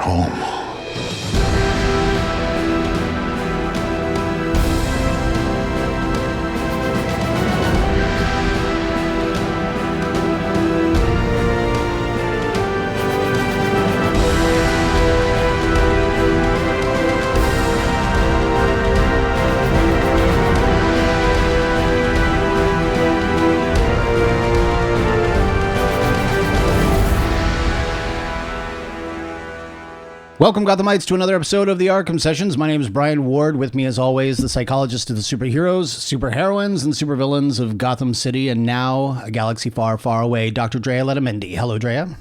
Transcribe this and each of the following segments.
home. Welcome, Gothamites, to another episode of the Arkham Sessions. My name is Brian Ward. With me, as always, the psychologist of the superheroes, superheroines, and supervillains of Gotham City, and now a galaxy far, far away, Dr. Drea Letamendi. Hello, Drea.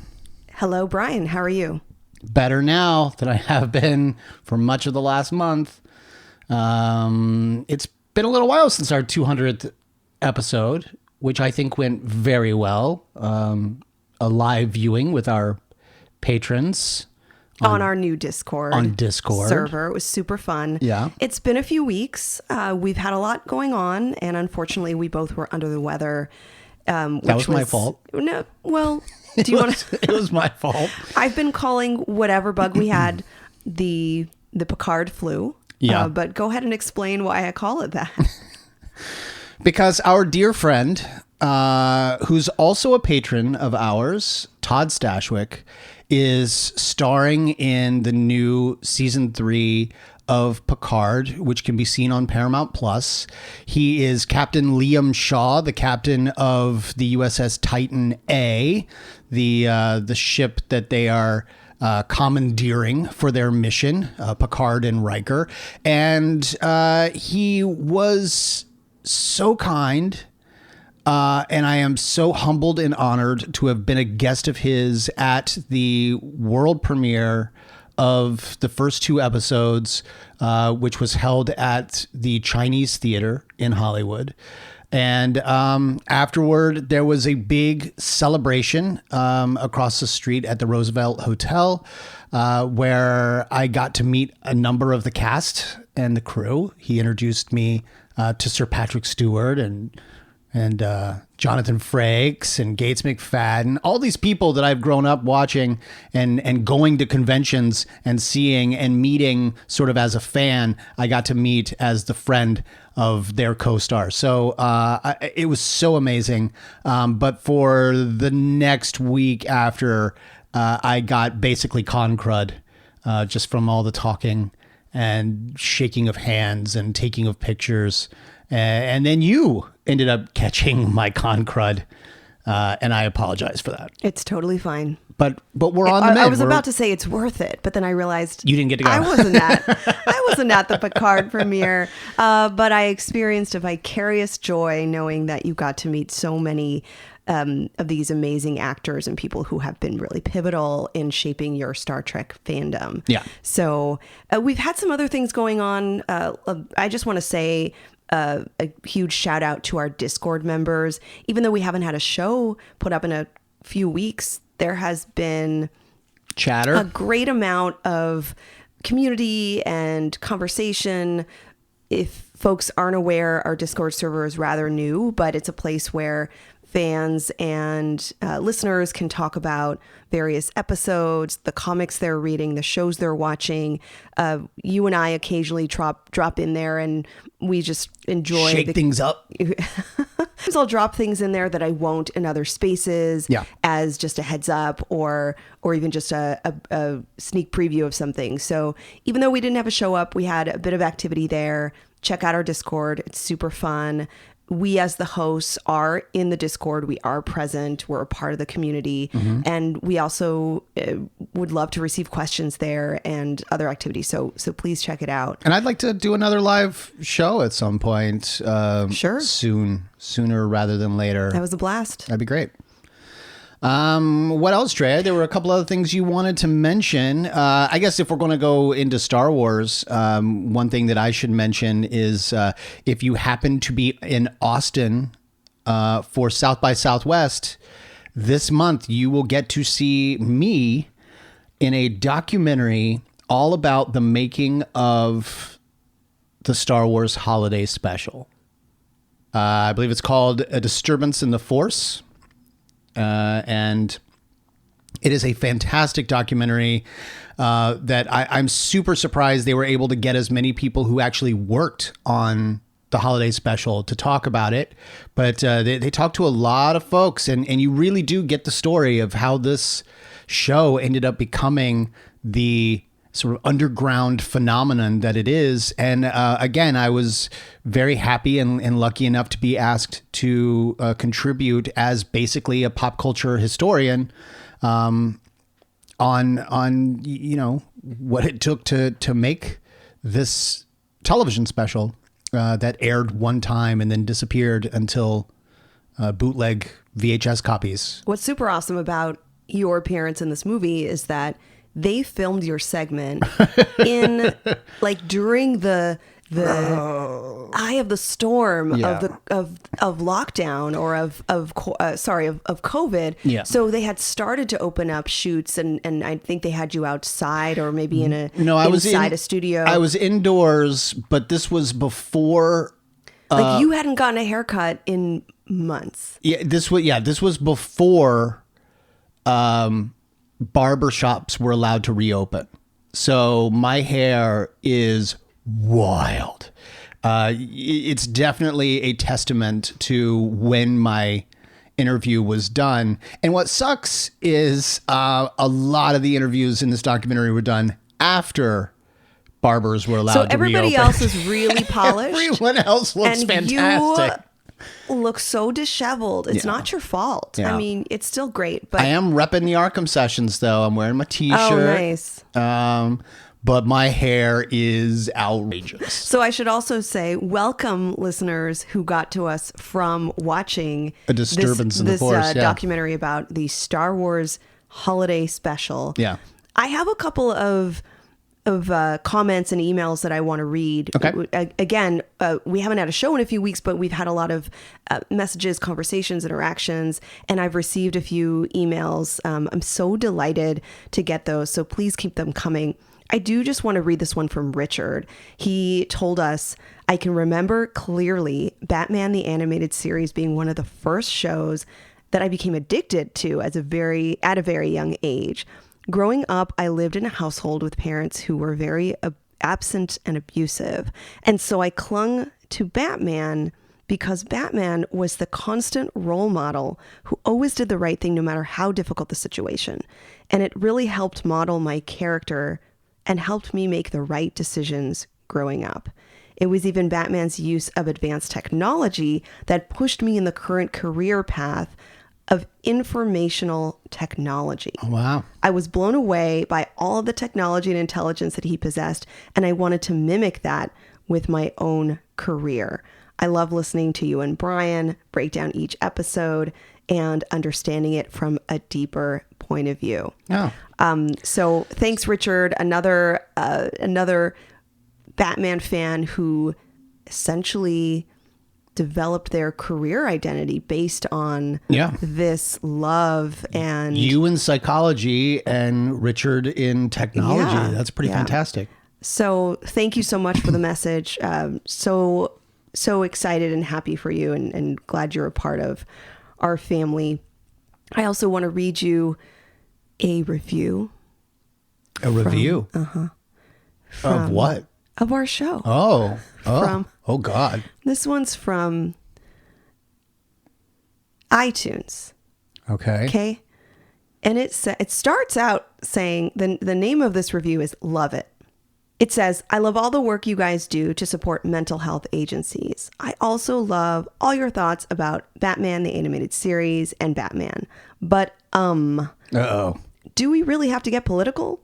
Hello, Brian. How are you? Better now than I have been for much of the last month. It's been a little while since our 200th episode, which I think went very well. A live viewing with our patrons. On our new Discord server. It was super fun. Yeah. It's been a few weeks. We've had a lot going on, and unfortunately, we both were under the weather. That was my fault. No, well, do you want to? It was my fault. I've been calling whatever bug we had the Picard flu. Yeah. But go ahead and explain why I call it that. Because our dear friend, who's also a patron of ours, Todd Stashwick, is starring in the new season 3 of Picard, which can be seen on Paramount Plus. He is Captain Liam Shaw, the captain of the USS Titan A, the ship that they are commandeering for their mission, Picard and Riker. And he was so kind. And I am so humbled and honored to have been a guest of his at the world premiere of the first 2 episodes, which was held at the Chinese Theater in Hollywood. And afterward, there was a big celebration across the street at the Roosevelt Hotel, where I got to meet a number of the cast and the crew. He introduced me to Sir Patrick Stewart and Jonathan Frakes and Gates McFadden, all these people that I've grown up watching and going to conventions and seeing and meeting sort of as a fan. I got to meet as the friend of their co-star. So it was so amazing. But for the next week after, I got basically con crud just from all the talking and shaking of hands and taking of pictures. And then you ended up catching my con crud, and I apologize for that. It's totally fine. But we're on the mend. I was about to say it's worth it, but then I realized you didn't get to go. I wasn't at the Picard premiere, but I experienced a vicarious joy knowing that you got to meet so many of these amazing actors and people who have been really pivotal in shaping your Star Trek fandom. Yeah. So we've had some other things going on. I just want to say a huge shout out to our Discord members. Even though we haven't had a show put up in a few weeks, there has been chatter, a great amount of community and conversation. If folks aren't aware, our Discord server is rather new, but it's a place where fans and listeners can talk about various episodes, the comics they're reading, the shows they're watching. You and I occasionally drop in there, and we just enjoy shake things up. I'll drop things in there that I won't in other spaces, as just a heads up or even just a sneak preview of something. So even though we didn't have a show up, we had a bit of activity there. Check out our Discord. It's super fun. We as the hosts are in the Discord. We are present. We're a part of the community. Mm-hmm. And we also would love to receive questions there and other activities. So please check it out. And I'd like to do another live show at some point. Sure. Sooner rather than later. That was a blast. That'd be great. What else, Trey? There were a couple other things you wanted to mention. I guess if we're going to go into Star Wars, one thing that I should mention is if you happen to be in Austin for South by Southwest this month, you will get to see me in a documentary all about the making of the Star Wars holiday special. I believe it's called A Disturbance in the Force. And It is a fantastic documentary that I'm super surprised they were able to get as many people who actually worked on the holiday special to talk about it. But they talked to a lot of folks, and you really do get the story of how this show ended up becoming the sort of underground phenomenon that it is. And again, I was very happy and lucky enough to be asked to contribute as basically a pop culture historian on what it took to make this television special that aired one time and then disappeared until bootleg VHS copies. What's super awesome about your appearance in this movie is that they filmed your segment in during the eye of the storm of lockdown or of COVID. Yeah. So they had started to open up shoots, and I think they had you outside or maybe inside a studio. I was indoors, but this was before. You hadn't gotten a haircut in months. Yeah, this was before. Barbershops were allowed to reopen. So my hair is wild. It's definitely a testament to when my interview was done. And what sucks is a lot of the interviews in this documentary were done after barbers were allowed to reopen. So everybody else is really polished. Everyone else looks fantastic. You look so disheveled. It's not your fault. Yeah. I mean, it's still great. But I am repping the Arkham sessions, though. I'm wearing my T-shirt. Oh, nice. But my hair is outrageous. So I should also say, welcome listeners who got to us from watching A Disturbance in the Force, documentary about the Star Wars holiday special. Yeah. I have a couple of comments and emails that I want to read. Okay. Again, we haven't had a show in a few weeks, but we've had a lot of messages, conversations, interactions, and I've received a few emails. I'm so delighted to get those, so please keep them coming. I do just want to read this one from Richard. He told us, I can remember clearly Batman the Animated Series being one of the first shows that I became addicted to at a very young age. Growing up, I lived in a household with parents who were very absent and abusive. And so I clung to Batman because Batman was the constant role model who always did the right thing no matter how difficult the situation. And it really helped model my character and helped me make the right decisions growing up. It was even Batman's use of advanced technology that pushed me in the current career path of informational technology. Oh, wow. I was blown away by all of the technology and intelligence that he possessed, and I wanted to mimic that with my own career. I love listening to you and Brian break down each episode and understanding it from a deeper point of view. Oh. So thanks, Richard. Another Batman fan who essentially developed their career identity based on this love. And you in psychology and Richard in technology. Yeah, that's pretty fantastic. So thank you so much for the message. So excited and happy for you, and glad you're a part of our family. I also want to read you a review. A review? Of what? Of our show. Oh God. This one's from iTunes. Okay. And it starts out saying, the name of this review is Love It. It says, I love all the work you guys do to support mental health agencies. I also love all your thoughts about Batman, the animated series, and Batman. But, do we really have to get political?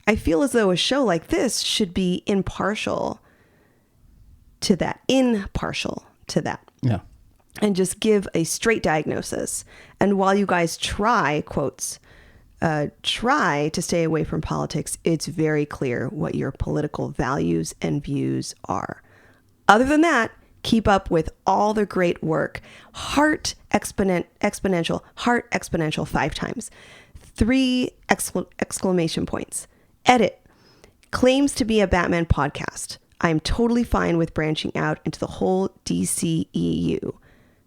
I feel as though a show like this should be impartial to that. Yeah. And just give a straight diagnosis. And while you guys try, quotes, try to stay away from politics, it's very clear what your political values and views are. Other than that, keep up with all the great work. Heart exponential 5 times. 3 exclamation points. Edit. Claims to be a Batman podcast. I'm totally fine with branching out into the whole DCEU.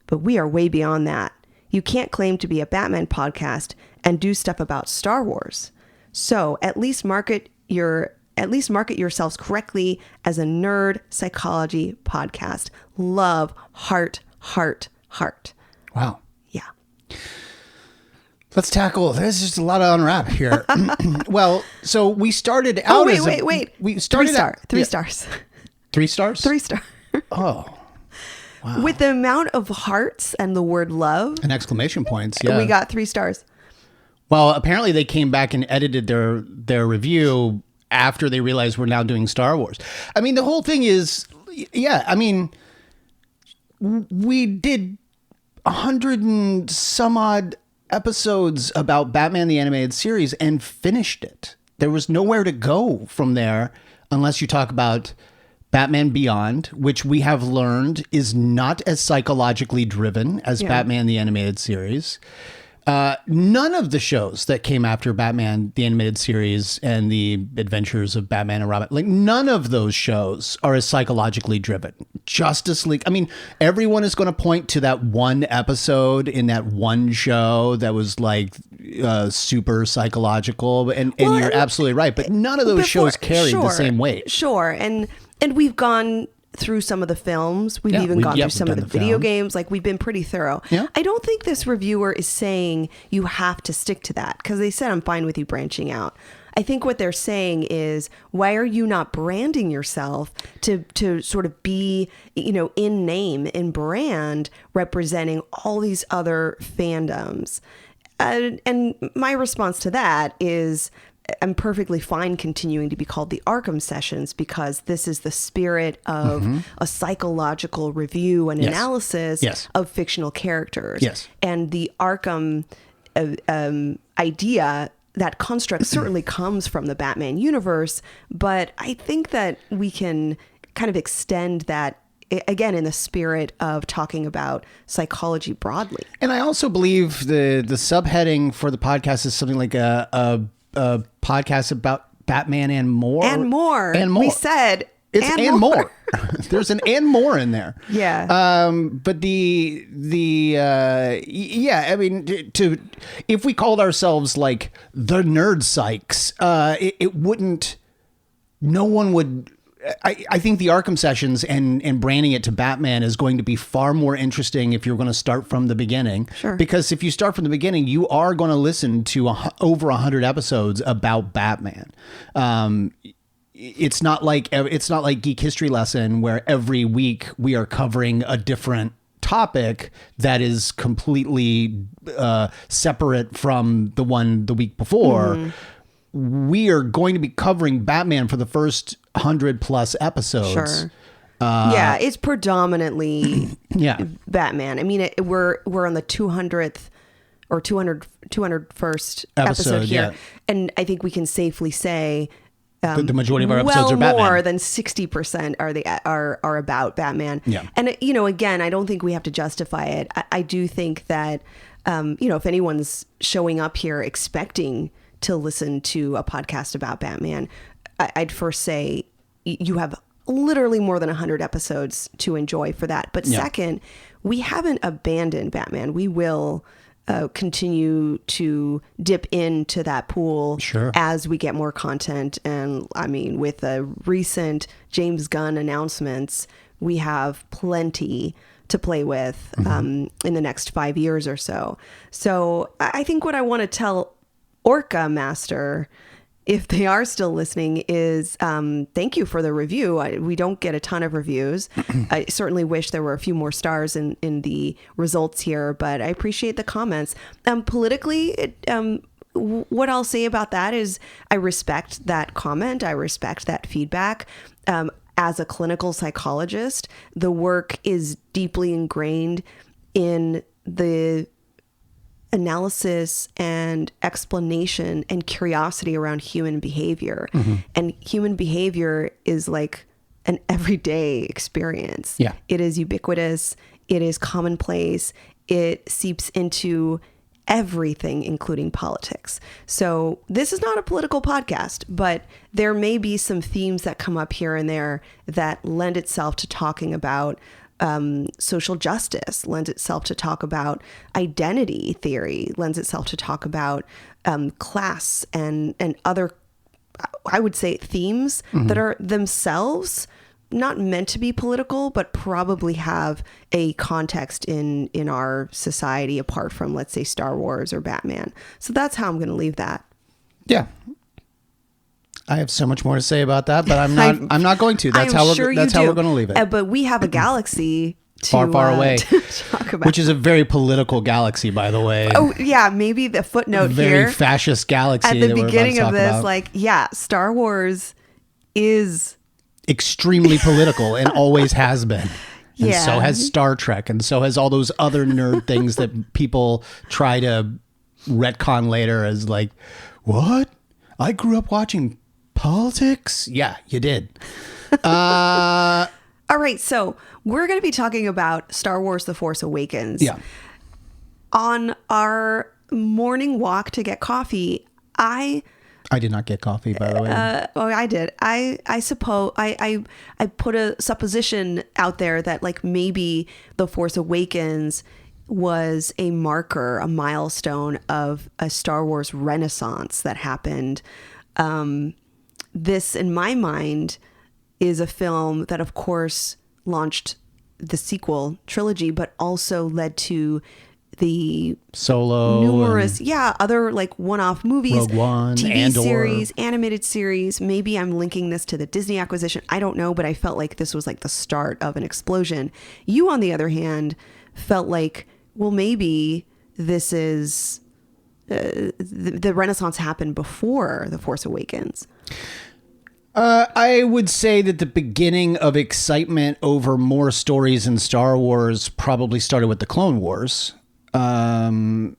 But we are way beyond that. You can't claim to be a Batman podcast and do stuff about Star Wars. So at least market yourselves correctly as a nerd psychology podcast. Love, heart, heart, heart. Wow. Yeah. Let's tackle. There's just a lot to unwrap here. Well, so we started out. Wait. We started Three stars. 3 stars. 3 stars. Oh. Wow. With the amount of hearts and the word love and exclamation points, yeah, we got 3 stars. Well, apparently they came back and edited their review after they realized we're now doing Star Wars. I mean, the whole thing is, yeah. I mean, we did 100 and some odd episodes about Batman the Animated Series and finished it. There was nowhere to go from there unless you talk about Batman Beyond, which we have learned is not as psychologically driven as Batman the Animated Series. None of the shows that came after Batman the Animated Series and the Adventures of Batman and Robin, like none of those shows are as psychologically driven. Justice League, I mean, everyone is going to point to that one episode in that one show that was like super psychological, and you're absolutely right, but none of those shows carried the same weight. Sure, and we've gone through some of the films. We've even gone through some of the video games. Like, we've been pretty thorough. Yeah. I don't think this reviewer is saying you have to stick to that, because they said, I'm fine with you branching out. I think what they're saying is, why are you not branding yourself to sort of be, in name, in brand, representing all these other fandoms? And my response to that is, I'm perfectly fine continuing to be called the Arkham Sessions, because this is the spirit of a psychological review and analysis of fictional characters. Yes. And the Arkham idea, that construct certainly comes from the Batman universe, but I think that we can kind of extend that, again, in the spirit of talking about psychology broadly. And I also believe the subheading for the podcast is something like a podcast about Batman and more. And more. We said it's and more. There's an and more in there. Yeah. But I mean, if we called ourselves like the Nerd Psychs, it wouldn't. No one would. I think the Arkham Sessions and branding it to Batman is going to be far more interesting if you're going to start from the beginning. Sure. Because if you start from the beginning, you are going to listen to over 100 episodes about Batman. It's not like Geek History Lesson, where every week we are covering a different topic that is completely separate from the one the week before. We are going to be covering Batman for the first 100+ episodes. Sure. It's predominantly Batman. I mean, we're on the 200th or 201st episode here. Yeah. And I think we can safely say the majority of our episodes are Batman. More than 60% are about Batman. Yeah. And, again, I don't think we have to justify it. I do think that, if anyone's showing up here expecting to listen to a podcast about Batman, I'd first say you have literally more than 100 episodes to enjoy for that. But second, we haven't abandoned Batman. We will continue to dip into that pool as we get more content. And I mean, with the recent James Gunn announcements, we have plenty to play with in the next 5 years or so. So I think what I want to tell Orca Master, if they are still listening, is thank you for the review. We don't get a ton of reviews. I certainly wish there were a few more stars in the results here, but I appreciate the comments. Politically, what I'll say about that is I respect that comment. I respect that feedback. As a clinical psychologist, the work is deeply ingrained in the analysis and explanation and curiosity around human behavior. And human behavior is like an everyday experience. Yeah. It is ubiquitous. It is commonplace. It seeps into everything, including politics. So this is not a political podcast, but there may be some themes that come up here and there that lend itself to talking about social justice, lends itself to talk about identity theory, lends itself to talk about class and other, I would say, themes that are themselves not meant to be political, but probably have a context in our society apart from, let's say, Star Wars or Batman. So that's how I'm going to leave that. Yeah. I have so much more to say about that, but I'm not going to. That's how we're going to leave it. But we have a galaxy far away to talk about, which is a very political galaxy, by the way. Oh yeah, maybe the footnote very here, very fascist galaxy at the beginning of this about. Like, yeah, Star Wars is extremely political and always has been. And yeah. so has Star Trek, and so has all those other nerd things that people try to retcon later as like, what? I grew up watching politics? Yeah, you did. All right, so we're going to be talking about Star Wars The Force Awakens. Yeah. On our morning walk to get coffee, I did not get coffee, by the way. I did. I suppose I put a supposition out there that like maybe The Force Awakens was a marker, a milestone of a Star Wars renaissance that happened. This, in my mind, is a film that, of course, launched the sequel trilogy, but also led to the Solo, numerous other like one-off movies, Rogue One, TV Andor. series, animated series. Maybe I'm linking this to the Disney acquisition, I don't know, but I felt like this was like the start of an explosion. You, on the other hand, felt like, well, maybe this is the renaissance happened before The Force Awakens. I would say that the beginning of excitement over more stories in Star Wars probably started with the Clone Wars. And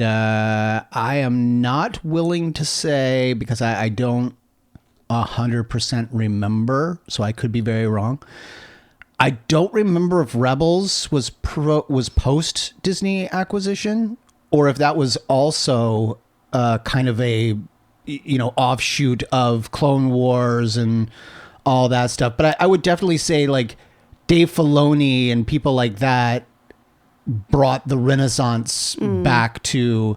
I am not willing to say, because I don't 100% remember, so I could be very wrong. I don't remember if Rebels was post Disney acquisition, or if that was also kind of a offshoot of Clone Wars and all that stuff. But I would definitely say like Dave Filoni and people like that brought the Renaissance back to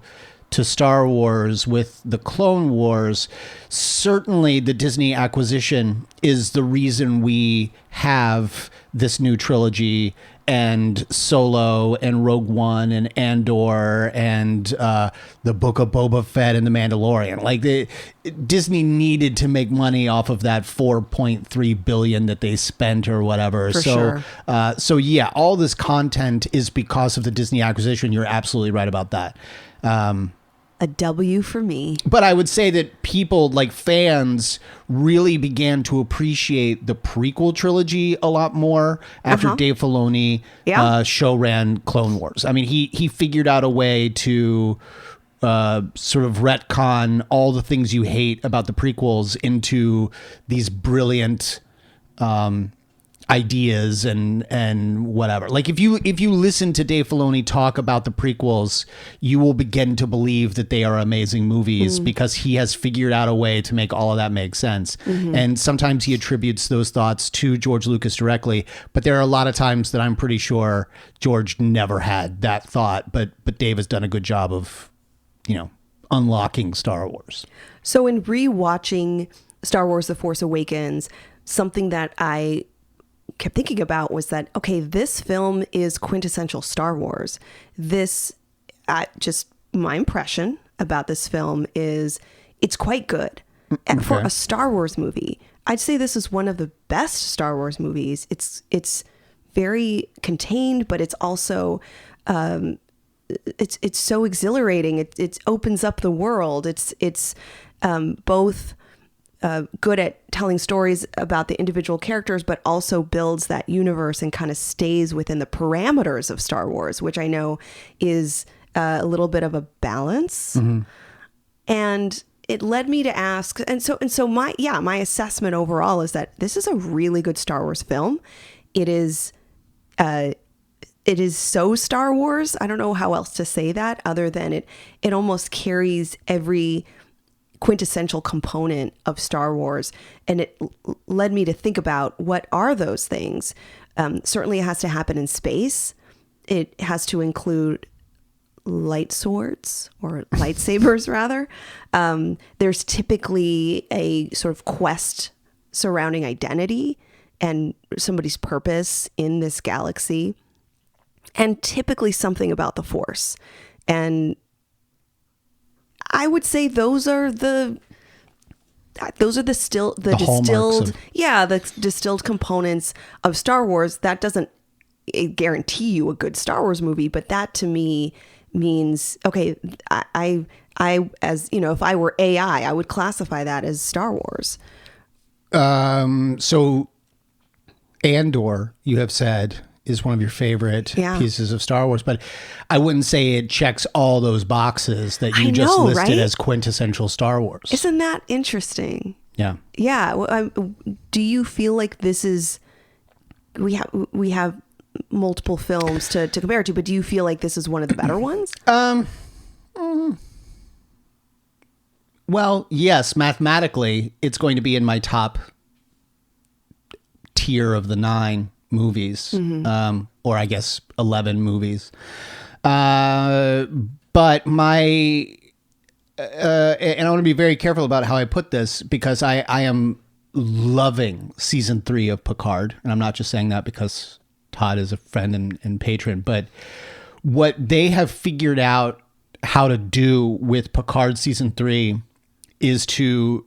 Star Wars with the Clone Wars. Certainly the Disney acquisition is the reason we have this new trilogy and Solo and Rogue One and Andor and the Book of Boba Fett and The Mandalorian. Like Disney needed to make money off of that $4.3 billion that they spent or whatever. For sure. So yeah, all this content is because of the Disney acquisition. You're absolutely right about that. A W for me. But I would say that people, like fans, really began to appreciate the prequel trilogy a lot more after Dave Filoni show ran Clone Wars. I mean, he figured out a way to sort of retcon all the things you hate about the prequels into these brilliant ideas and whatever. Like if you listen to Dave Filoni talk about the prequels, you will begin to believe that they are amazing movies because he has figured out a way to make all of that make sense. And sometimes he attributes those thoughts to George Lucas directly, but there are a lot of times that I'm pretty sure George never had that thought, but Dave has done a good job of, unlocking Star Wars. So in rewatching Star Wars The Force Awakens, something that I kept thinking about was that, okay, this film is quintessential Star Wars. This, just my impression about this film is it's quite good. And for a Star Wars movie, I'd say this is one of the best Star Wars movies. It's very contained, but it's also, it's so exhilarating. It opens up the world. It's both good at telling stories about the individual characters, but also builds that universe and kind of stays within the parameters of Star Wars, which I know is a little bit of a balance. And it led me to ask, and so my assessment overall is that this is a really good Star Wars film. It is so Star Wars. I don't know how else to say that other than it almost carries every quintessential component of Star Wars. And it led me to think about what are those things. Certainly it has to happen in space. It has to include light swords or lightsabers rather. There's typically a sort of quest surrounding identity and somebody's purpose in this galaxy, and typically something about the Force. And I would say those are the distilled components of Star Wars. That doesn't guarantee you a good Star Wars movie, but that to me means, okay, I as you know, if I were AI, I would classify that as Star Wars. So Andor, you have said, is one of your favorite pieces of Star Wars, but I wouldn't say it checks all those boxes that you just listed as quintessential Star Wars. Isn't that interesting? Yeah. Yeah. Well, do you feel like this is, we have multiple films to compare it to, but do you feel like this is one of the better ones? Well, yes, mathematically, it's going to be in my top tier of the 9 movies, or I guess 11 movies. But my, and I want to be very careful about how I put this, because I am loving season 3 of Picard. And I'm not just saying that because Todd is a friend and patron, but what they have figured out how to do with Picard season 3 is to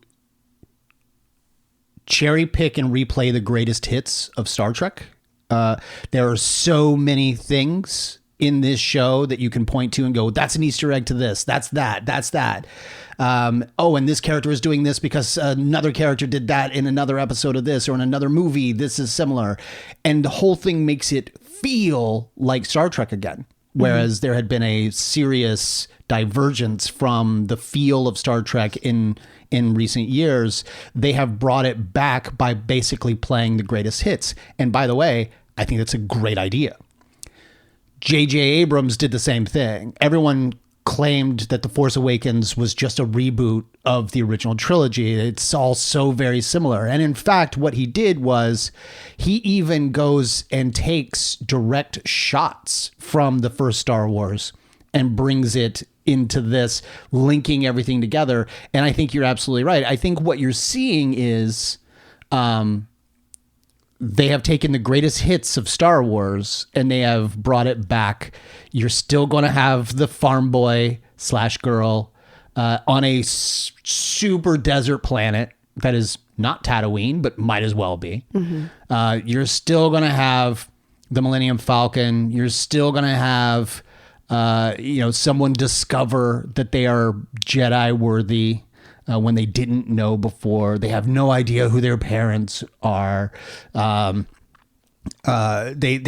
cherry pick and replay the greatest hits of Star Trek. There are so many things in this show that you can point to and go, that's an Easter egg to this. That's that. That's that. And this character is doing this because another character did that in another episode of this, or in another movie. This is similar. And the whole thing makes it feel like Star Trek again. Whereas there had been a serious divergence from the feel of Star Trek in recent years. They have brought it back by basically playing the greatest hits. And by the way, I think that's a great idea. J.J. Abrams did the same thing. Everyone claimed that The Force Awakens was just a reboot of the original trilogy. It's all so very similar. And in fact, what he did was he even goes and takes direct shots from the first Star Wars and brings it into this, linking everything together. And I think you're absolutely right. I think what you're seeing is they have taken the greatest hits of Star Wars and they have brought it back. You're still going to have the farm boy / girl on a super desert planet that is not Tatooine, but might as well be. You're still going to have the Millennium Falcon. You're still going to have someone discover that they are Jedi worthy when they didn't know before. They have no idea who their parents are. They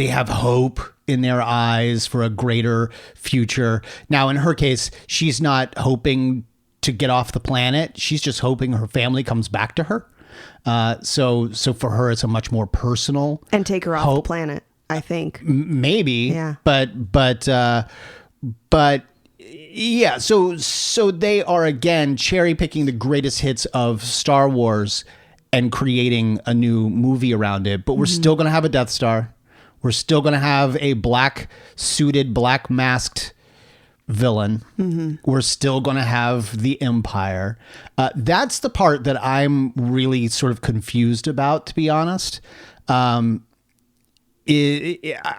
have hope in their eyes for a greater future. Now, in her case, she's not hoping to get off the planet. She's just hoping her family comes back to her. So for her, it's a much more personal and take her off the planet, I think. Maybe. Yeah. But yeah, so they are again cherry picking the greatest hits of Star Wars and creating a new movie around it. But we're still going to have a Death Star. We're still going to have a black suited, black masked villain. We're still going to have the Empire. That's the part that I'm really sort of confused about, to be honest. I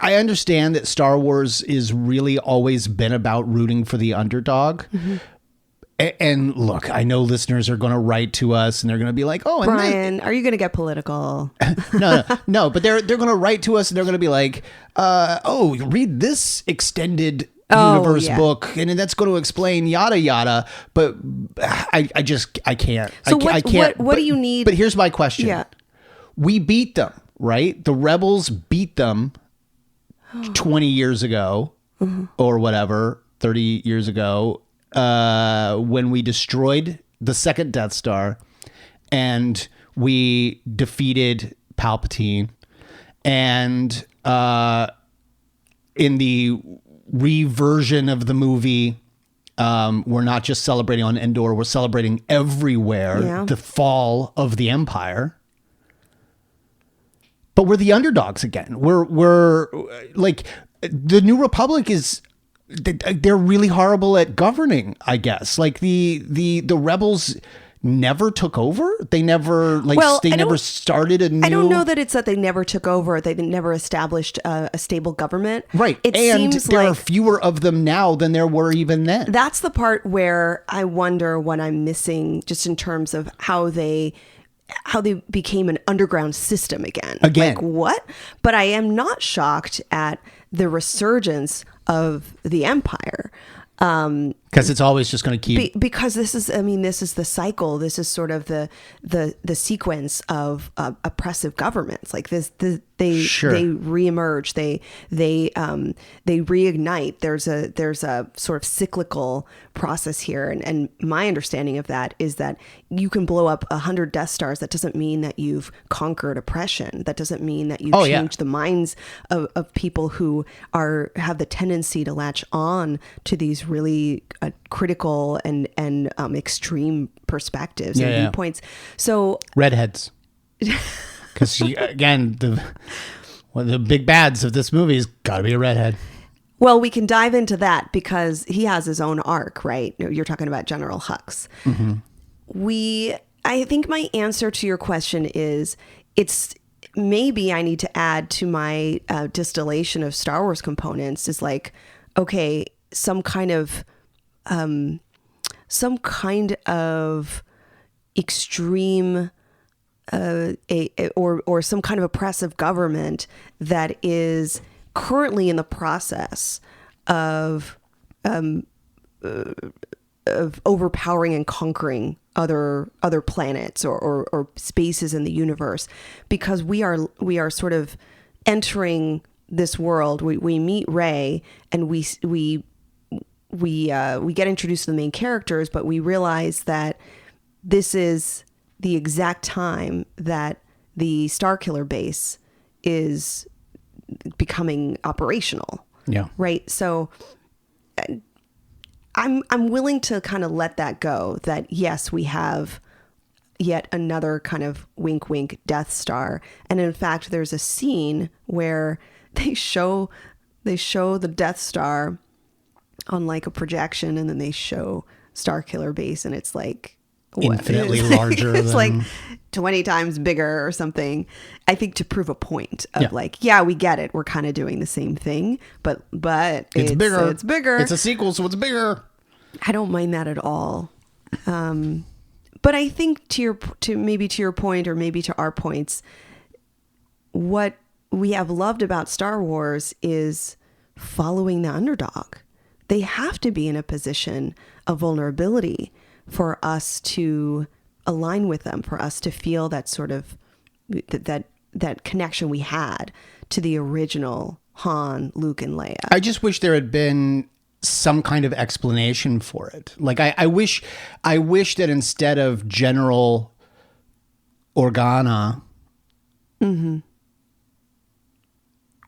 understand that Star Wars is really always been about rooting for the underdog. And look, I know listeners are going to write to us and they're going to be like, "Oh, and Brian, are you going to get political?" No, but they're going to write to us and they're going to be like, read this extended universe book, and that's going to explain yada yada." But I can't. So I can't. What do you need? But here's my question. Yeah. We beat them, right? The rebels beat them 20 years ago or whatever, 30 years ago, when we destroyed the second Death Star and we defeated Palpatine. And in the reversion of the movie, we're not just celebrating on Endor, we're celebrating everywhere the fall of the Empire. but we're the underdogs again. We're like, the New Republic is, they're really horrible at governing, I guess. Like the rebels never took over. They never never started a new. I don't know that it's that they never took over. They never established a stable government. Right. It and seems there like are fewer of them now than there were even then. that's the part where I wonder what I'm missing, just in terms of how they became an underground system again. Like what? But I am not shocked at the resurgence of the Empire. Because it's always just going to keep. Because this is the cycle. This is sort of the sequence of oppressive governments. Like this, they reemerge. They reignite. There's a sort of cyclical process here. And my understanding of that is that you can blow up 100 Death Stars. That doesn't mean that you've conquered oppression. That doesn't mean that you've changed the minds of people who have the tendency to latch on to these really critical and extreme perspectives and viewpoints. So redheads, because again, one of the big bads of this movie has got to be a redhead. Well, we can dive into that because he has his own arc, right? You're talking about General Hux. Mm-hmm. I think my answer to your question is, it's maybe I need to add to my distillation of Star Wars components is like, okay, some kind of extreme or some kind of oppressive government that is currently in the process of overpowering and conquering other planets or spaces in the universe, because we are sort of entering this world. We meet Rey and we get introduced to the main characters, but we realize that this is the exact time that the Starkiller base is becoming operational. Yeah. Right. So I'm willing to kind of let that go, that yes, we have yet another kind of wink wink Death Star. And in fact, there's a scene where they show the Death Star on like a projection, and then they show Starkiller base, and it's like infinitely larger. It's like 20 times bigger or something. I think to prove a point of we get it. We're kind of doing the same thing, but it's bigger. It's bigger. It's a sequel, so it's bigger. I don't mind that at all. But I think to your point, or maybe to our points, what we have loved about Star Wars is following the underdog. They have to be in a position of vulnerability for us to align with them, for us to feel that sort of that connection we had to the original Han, Luke, and Leia. I just wish there had been some kind of explanation for it. Like I wish that instead of General Organa, mm-hmm.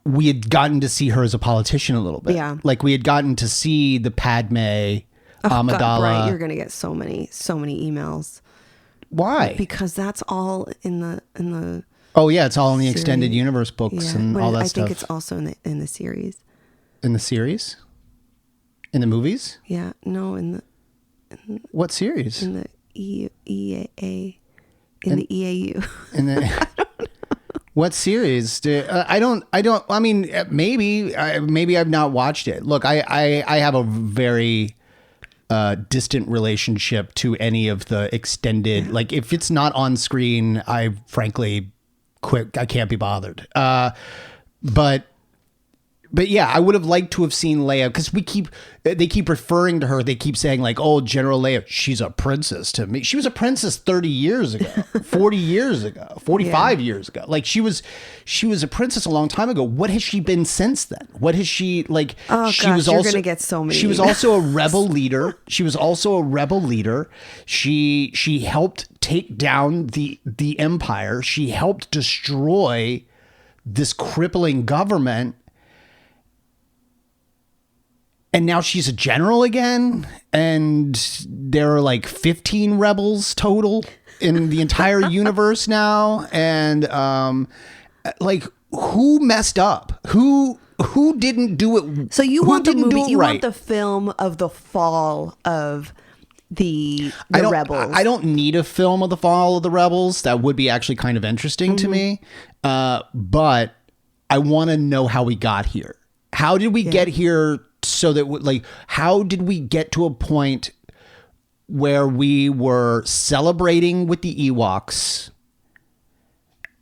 we had gotten to see her as a politician a little bit. Yeah. Like we had gotten to see the Padme Amidala. God, right. You're going to get so many emails. Why? Because that's all in the Oh yeah, it's all in the extended universe books and all that stuff. I think it's also in the series. In the series? In the movies? Yeah, no, what series? In the EAA, the EAU. In the what series? I mean, maybe I've not watched it. Look, I have a very distant relationship to any of the extended. Like, if it's not on screen, I frankly quit. I can't be bothered. But yeah, I would have liked to have seen Leia, because they keep referring to her. They keep saying like, "Oh, General Leia, she's a princess to me." She was a princess 30 years ago, 40 years ago, 45 years ago. Like she was a princess a long time ago. What has she been since then? What has she like? Oh she gosh, was you're also, gonna get so many. She was also a rebel leader. She helped take down the Empire. She helped destroy this crippling government. And now she's a general again, and there are like 15 rebels total in the entire universe now. And like, who messed up? Who didn't do it? So you want the movie? You right? Want the film of the fall of the rebels? I don't need a film of the fall of the rebels. That would be actually kind of interesting to me. But I want to know how we got here. How did we get here? So that like, how did we get to a point where we were celebrating with the Ewoks,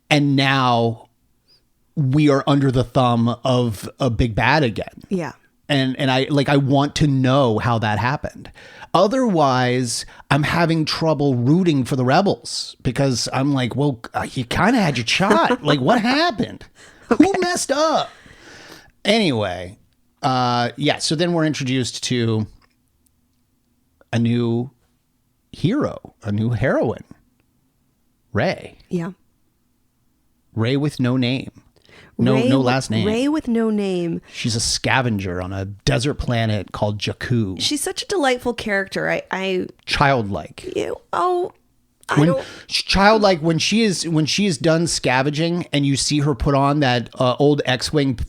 and now we are under the thumb of a big bad again? Yeah. And I want to know how that happened. Otherwise, I'm having trouble rooting for the rebels because I'm like, well, you kind of had your shot. Like, what happened? Okay. Who messed up? Anyway, so then we're introduced to a new hero, a new heroine, Rey. Yeah. Rey with no name. No last name. Rey with no name. She's a scavenger on a desert planet called Jakku. She's such a delightful character. Childlike. Childlike when she is done scavenging and you see her put on that old X-wing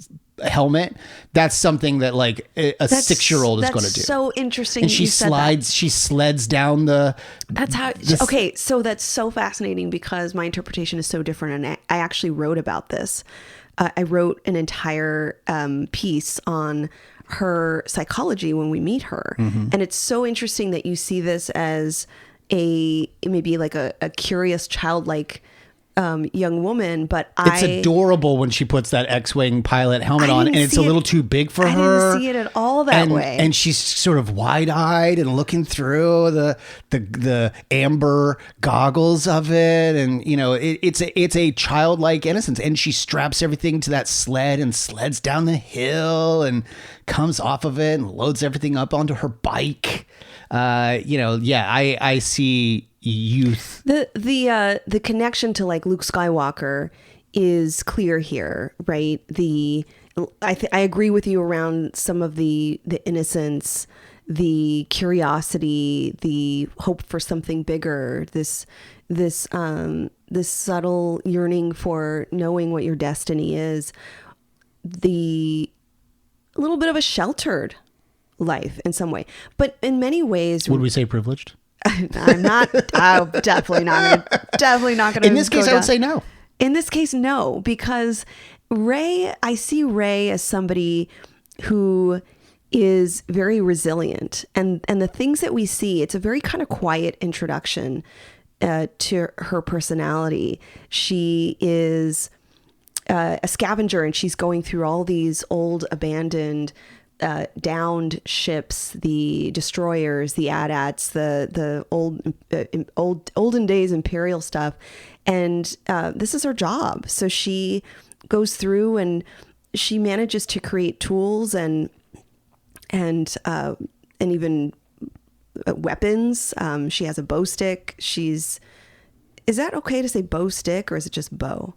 helmet, that's something that like a 6-year-old is going to do. So interesting. And she sleds down the. That's how. Okay, so that's so fascinating because my interpretation is so different, and I actually wrote about this. I wrote an entire piece on her psychology when we meet her, and it's so interesting that you see this as maybe like a curious, childlike young woman, but it's adorable when she puts that X-wing pilot helmet on, and it's a little too big for her. I didn't see it at all that way. And she's sort of wide-eyed and looking through the amber goggles of it, and you know, it's a childlike innocence. And she straps everything to that sled and sleds down the hill and comes off of it and loads everything up onto her bike. I see youth. The connection to like Luke Skywalker is clear here, right? I agree with you around some of the innocence, the curiosity, the hope for something bigger, this subtle yearning for knowing what your destiny is, a little bit of a sheltered life in some way, but in many ways, would we say privileged? I'm definitely not going to. In this case, I would say no. In this case, no, because I see Rey as somebody who is very resilient, and the things that we see, it's a very kind of quiet introduction to her personality. She is a scavenger, and she's going through all these old abandoned downed ships, the destroyers, the AT-ATs, the olden days Imperial stuff, and this is her job. So she goes through and she manages to create tools and even weapons. She has a bow stick. Is that okay to say bow stick, or is it just bow?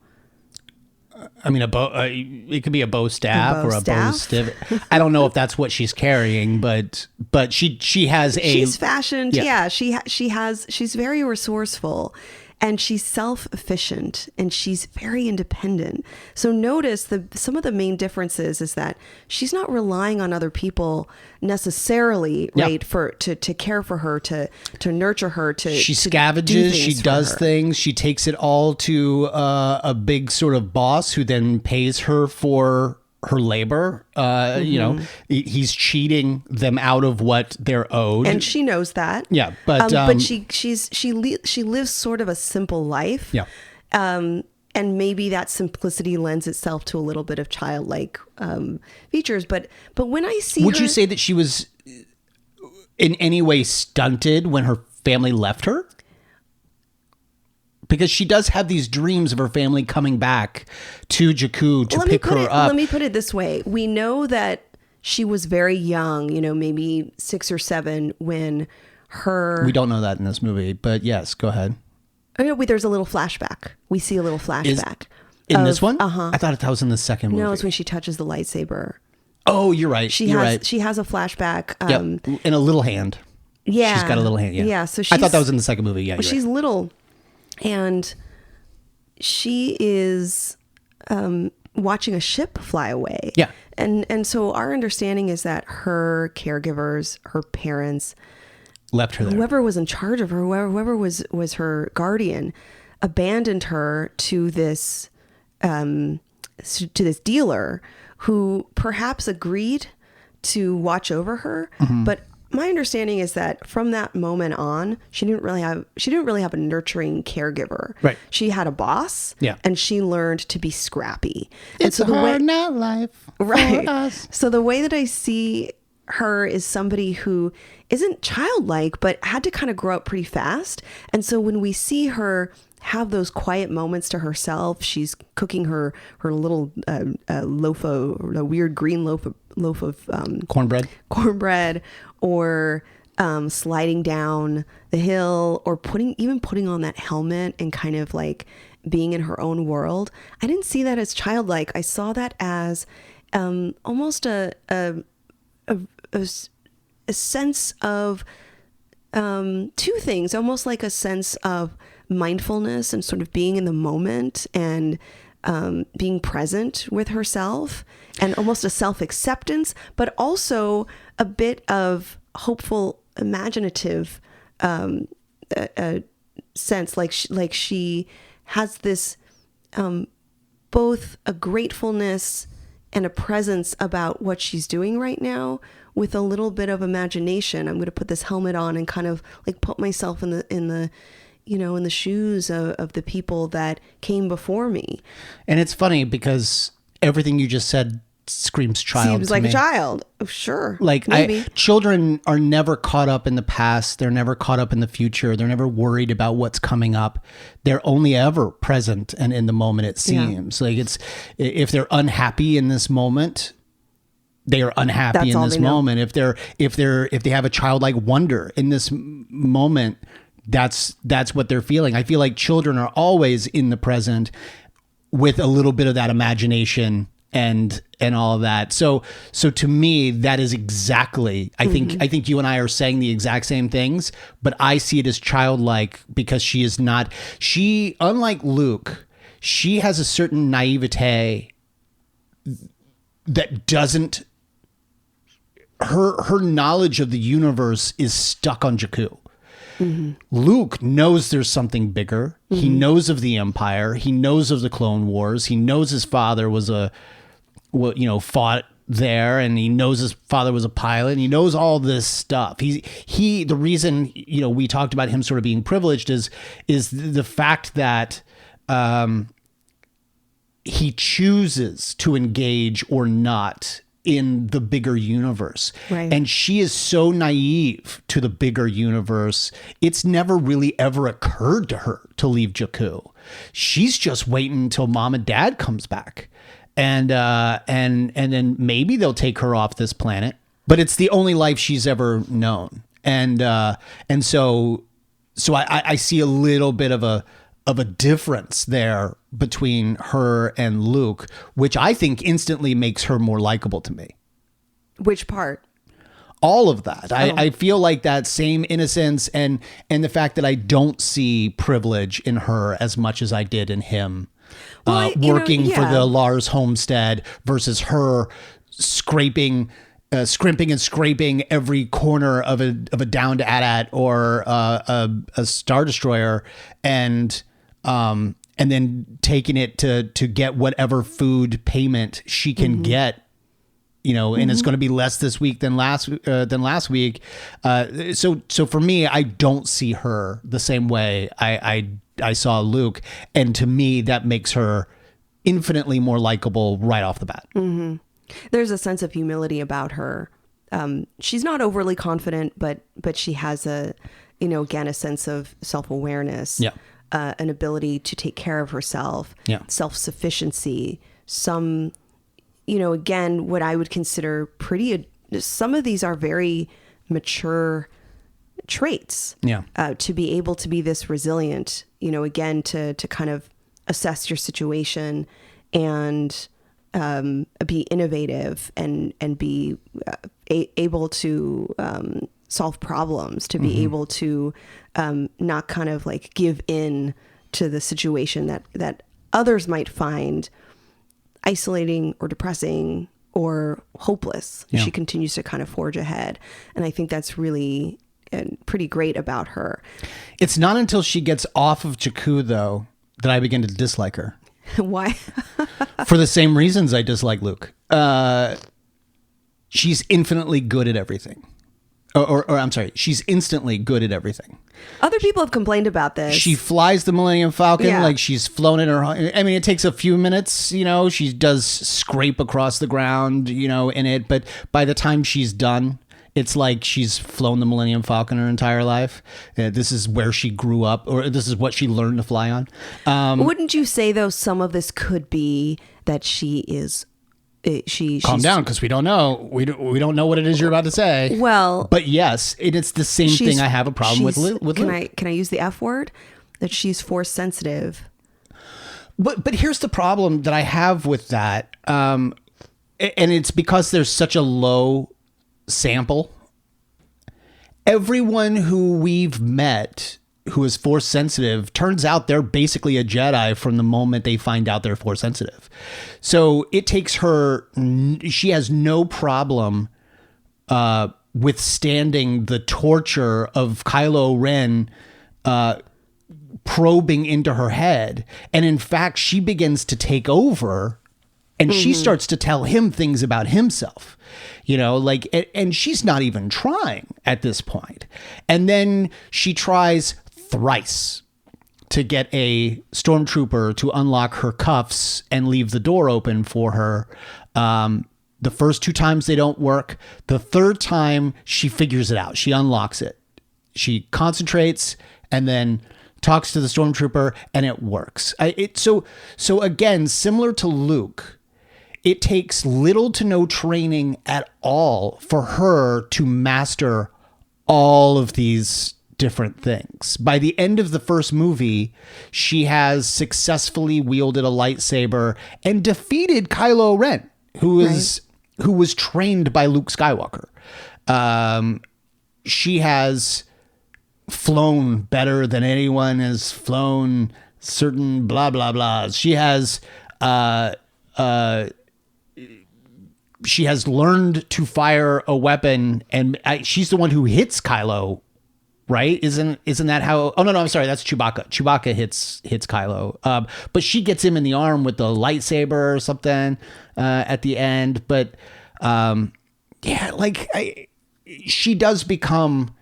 I mean, a bow. It could be a bow staff or a bow stiff. I don't know if that's what she's carrying, but she has a. She's fashioned. Yeah, she's very resourceful, and she's self-efficient, and she's very independent. So notice some of the main differences is that she's not relying on other people necessarily, right? To care for her, to nurture her, she scavenges, she does things, she takes it all to a big sort of boss who then pays her for her labor. You know, he's cheating them out of what they're owed, and she knows that. Yeah, but she lives sort of a simple life. Yeah. And maybe that simplicity lends itself to a little bit of childlike features. But when I see would you say that she was in any way stunted when her family left her? Because she does have these dreams of her family coming back to Jakku to pick her up. Let me put it this way. We know that she was very young, maybe 6 or 7 when her... We don't know that in this movie, but yes, go ahead. Oh, no, there's a little flashback. We see a little flashback. In this one? Uh-huh. I thought that was in the second movie. No, it's when she touches the lightsaber. Oh, you're right. She has a flashback. In a little hand. Yeah. She's got a little hand, yeah. Yeah, so I thought that was in the second movie, yeah. She's little, and she is watching a ship fly away. Yeah. And so our understanding is that her caregivers, her parents, left her there. Whoever was in charge of her, whoever was her guardian, abandoned her to this dealer who perhaps agreed to watch over her, but my understanding is that from that moment on, she didn't really have a nurturing caregiver. Right. She had a boss. Yeah. And she learned to be scrappy. It's and so a hard not life right. for us. So the way that I see her is somebody who isn't childlike, but had to kind of grow up pretty fast. And so when we see her have those quiet moments to herself, she's cooking her little loaf of a weird green loaf of cornbread, or sliding down the hill, or putting on that helmet and kind of like being in her own world. I didn't see that as childlike. I saw that as almost a sense of two things, almost like a sense of mindfulness and sort of being in the moment and being present with herself, and almost a self-acceptance, but also a bit of hopeful, imaginative sense, like she has this both a gratefulness and a presence about what she's doing right now, with a little bit of imagination. I'm going to put this helmet on and kind of like put myself in the shoes of the people that came before me. And it's funny because everything you just said screams child. Seems to like me. a child. Oh, sure. Like children are never caught up in the past. They're never caught up in the future. They're never worried about what's coming up. They're only ever present and in the moment, it seems. Like if they're unhappy in this moment, they are unhappy in this moment. If they have a childlike wonder in this moment, that's what they're feeling. I feel like children are always in the present with a little bit of that imagination and all of that. So to me, that is exactly, I think you and I are saying the exact same things, but I see it as childlike because she, unlike Luke, she has a certain naivete that doesn't, her knowledge of the universe is stuck on Jakku. Luke knows there's something bigger. He knows of the Empire. He knows of the Clone Wars. He knows his father was fought there, and he knows his father was a pilot, and he knows all this stuff. The reason, we talked about him sort of being privileged is the fact that he chooses to engage or not in the bigger universe. Right. And she is so naive to the bigger universe. It's never really ever occurred to her to leave Jakku. She's just waiting until mom and dad comes back. And then maybe they'll take her off this planet, but it's the only life she's ever known. And so I see a little bit of a difference there between her and Luke, which I think instantly makes her more likable to me. Which part? All of that. I feel like that same innocence and the fact that I don't see privilege in her as much as I did in him. Working for the Lars homestead versus her scrimping and scraping every corner of a downed AT-AT or a Star Destroyer, and then taking it to get whatever food payment she can get, and it's going to be less this week than last week. So for me, I don't see her the same way I saw Luke, and to me that makes her infinitely more likable right off the bat. Mm-hmm. There's a sense of humility about her. She's not overly confident, but she has a sense of self-awareness. Yeah. An ability to take care of herself, self-sufficiency, some, again, what I would consider some of these are very mature traits. Yeah. To be able to be this resilient, again, to kind of assess your situation and be innovative and be able to solve problems, to be able to not kind of like give in to the situation that others might find isolating or depressing or hopeless. Yeah. She continues to kind of forge ahead. And I think that's really pretty great about her. It's not until she gets off of Jakku, though, that I begin to dislike her. Why? For the same reasons I dislike Luke. She's infinitely good at everything. Or I'm sorry, she's instantly good at everything. Other people have complained about this. She flies the Millennium Falcon like she's flown in her... I mean, it takes a few minutes, you know. She does scrape across the ground, you know, in it. But by the time she's done, it's like she's flown the Millennium Falcon her entire life. This is where she grew up, or this is what she learned to fly on. Wouldn't you say, though, some of this could be that she is... Calm down, because we don't know. We don't know what it is you're about to say. Well, but yes, it's the same thing I have a problem with Luke. Can I use the F word? That she's force sensitive. But here's the problem that I have with that, and it's because there's such a low sample. Everyone who we've met who is force sensitive, turns out they're basically a Jedi from the moment they find out they're force sensitive. So it takes her, she has no problem withstanding the torture of Kylo Ren probing into her head. And in fact, she begins to take over and she starts to tell him things about himself, you know, like, and she's not even trying at this point. And then she tries thrice to get a stormtrooper to unlock her cuffs and leave the door open for her. The first 2 times they don't work. The 3rd time she figures it out. She unlocks it. She concentrates and then talks to the stormtrooper and it works. So again, similar to Luke, it takes little to no training at all for her to master all of these different things. By the end of the first movie, she has successfully wielded a lightsaber and defeated Kylo Ren, who was trained by Luke Skywalker. She has flown better than anyone has flown certain blah blah blahs. She has learned to fire a weapon, and she's the one who hits Kylo. Right? Isn't that how? Oh no, I'm sorry. That's Chewbacca. Chewbacca hits Kylo, but she gets him in the arm with the lightsaber or something at the end. But she does become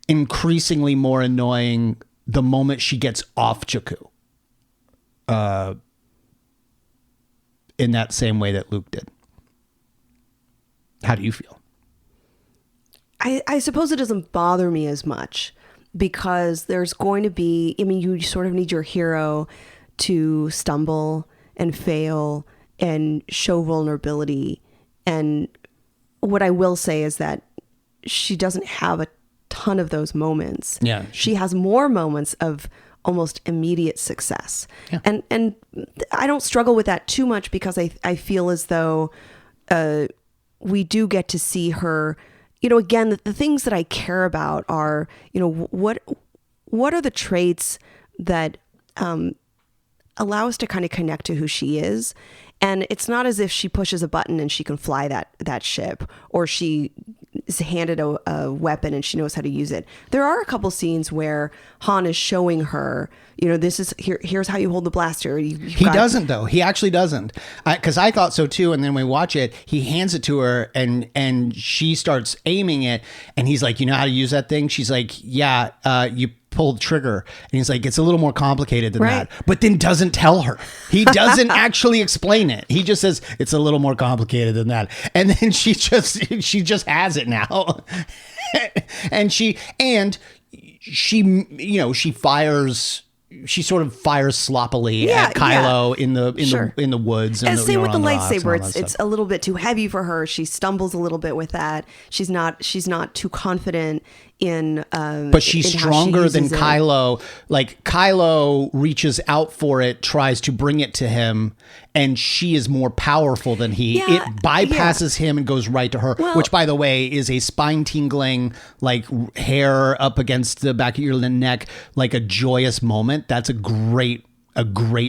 increasingly more annoying the moment she gets off Jakku. In that same way that Luke did. How do you feel? I suppose it doesn't bother me as much because there's going to be, I mean, you sort of need your hero to stumble and fail and show vulnerability. And what I will say is that she doesn't have a ton of those moments. Yeah. She has more moments of almost immediate success. Yeah. And I don't struggle with that too much because I feel as though we do get to see her. You know, again, the things that I care about are, you know, what are the traits that allow us to kind of connect to who she is. And it's not as if she pushes a button and she can fly that ship, or she is handed a weapon and she knows how to use it. There are a couple scenes where Han is showing her, you know, this is here's how you hold the blaster. He doesn't, though. He actually doesn't. Because I thought so too. And then we watch it. He hands it to her and she starts aiming it. And he's like, you know how to use that thing? She's like, yeah, you pull the trigger. And he's like, it's a little more complicated than that. But then doesn't tell her. He doesn't actually explain it. He just says, it's a little more complicated than that. And then she just has it now. and she, you know, she sort of fires sloppily at Kylo in the woods. And same with the lightsaber. It's a little bit too heavy for her. She stumbles a little bit with that. She's not too confident in. But she's stronger than Kylo. Like Kylo reaches out for it, tries to bring it to him, and she is more powerful than he. It bypasses him and goes right to her, which, by the way, is a spine-tingling, like hair up against the back of your neck, like a joyous moment. That's a great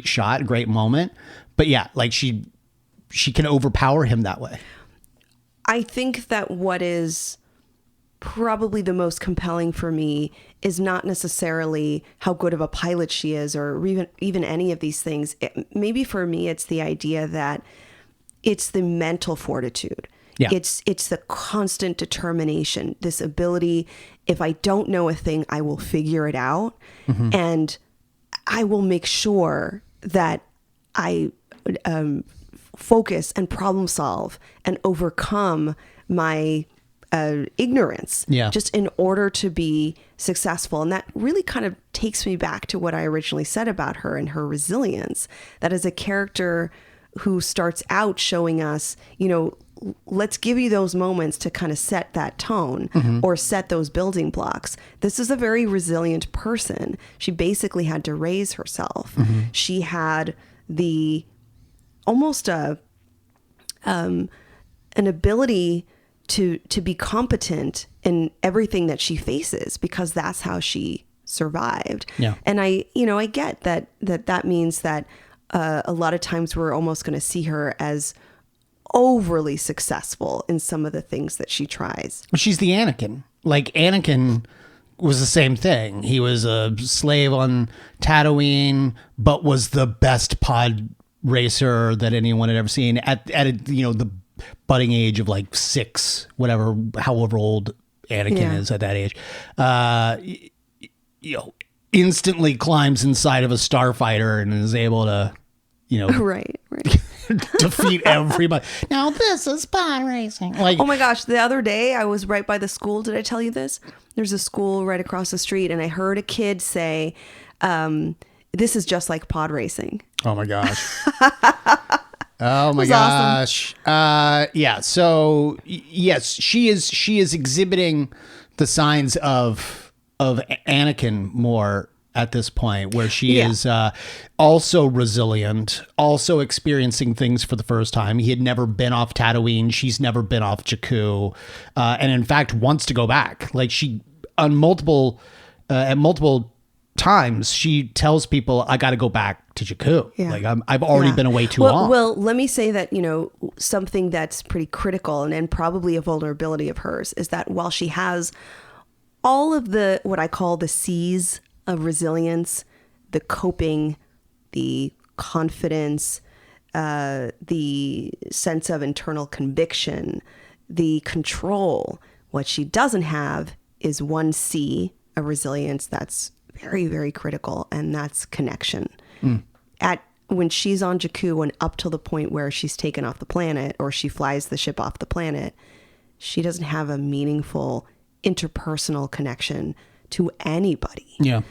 shot, a great moment. But yeah, like she she can overpower him that way. I think that what is probably the most compelling for me is not necessarily how good of a pilot she is, or even any of these things. Maybe for me, it's the idea that it's the mental fortitude. Yeah. It's the constant determination, this ability. If I don't know a thing, I will figure it out, and I will make sure that I focus and problem solve and overcome my ignorance, just in order to be successful. And that really kind of takes me back to what I originally said about her and her resilience. That is a character who starts out showing us, let's give you those moments to kind of set that tone or set those building blocks. This is a very resilient person. She basically had to raise herself. She had almost an ability to be competent in everything that she faces, because that's how she survived. Yeah. And I get that means that a lot of times we're almost going to see her as overly successful in some of the things that she tries. Well, she's the Anakin. Like, Anakin was the same thing. He was a slave on Tatooine, but was the best pod racer that anyone had ever seen at the budding age of like 6, whatever, however old Anakin is at that age. Instantly climbs inside of a starfighter and is able to, right. defeat everybody. Now this is pod racing. Like, oh my gosh, the other day I was right by the school. Did I tell you this? There's a school right across the street, and I heard a kid say, "This is just like pod racing." Oh my gosh. Oh my gosh. Awesome. Yeah. So yes, she is exhibiting the signs of Anakin more at this point, where she is also resilient, also experiencing things for the first time. He had never been off Tatooine. She's never been off Jakku. And in fact, wants to go back. Like, she, at multiple times, she tells people, I got to go back to Jakku. Yeah. Like, I've already been away too long. Well, let me say that, something that's pretty critical and probably a vulnerability of hers is that while she has all of the, what I call the C's of resilience, the coping, the confidence, the sense of internal conviction, the control, what she doesn't have is one C of resilience that's very, very critical, and that's connection. When she's on Jakku and up till the point where she's taken off the planet, or she flies the ship off the planet, she doesn't have a meaningful interpersonal connection to anybody. Yeah.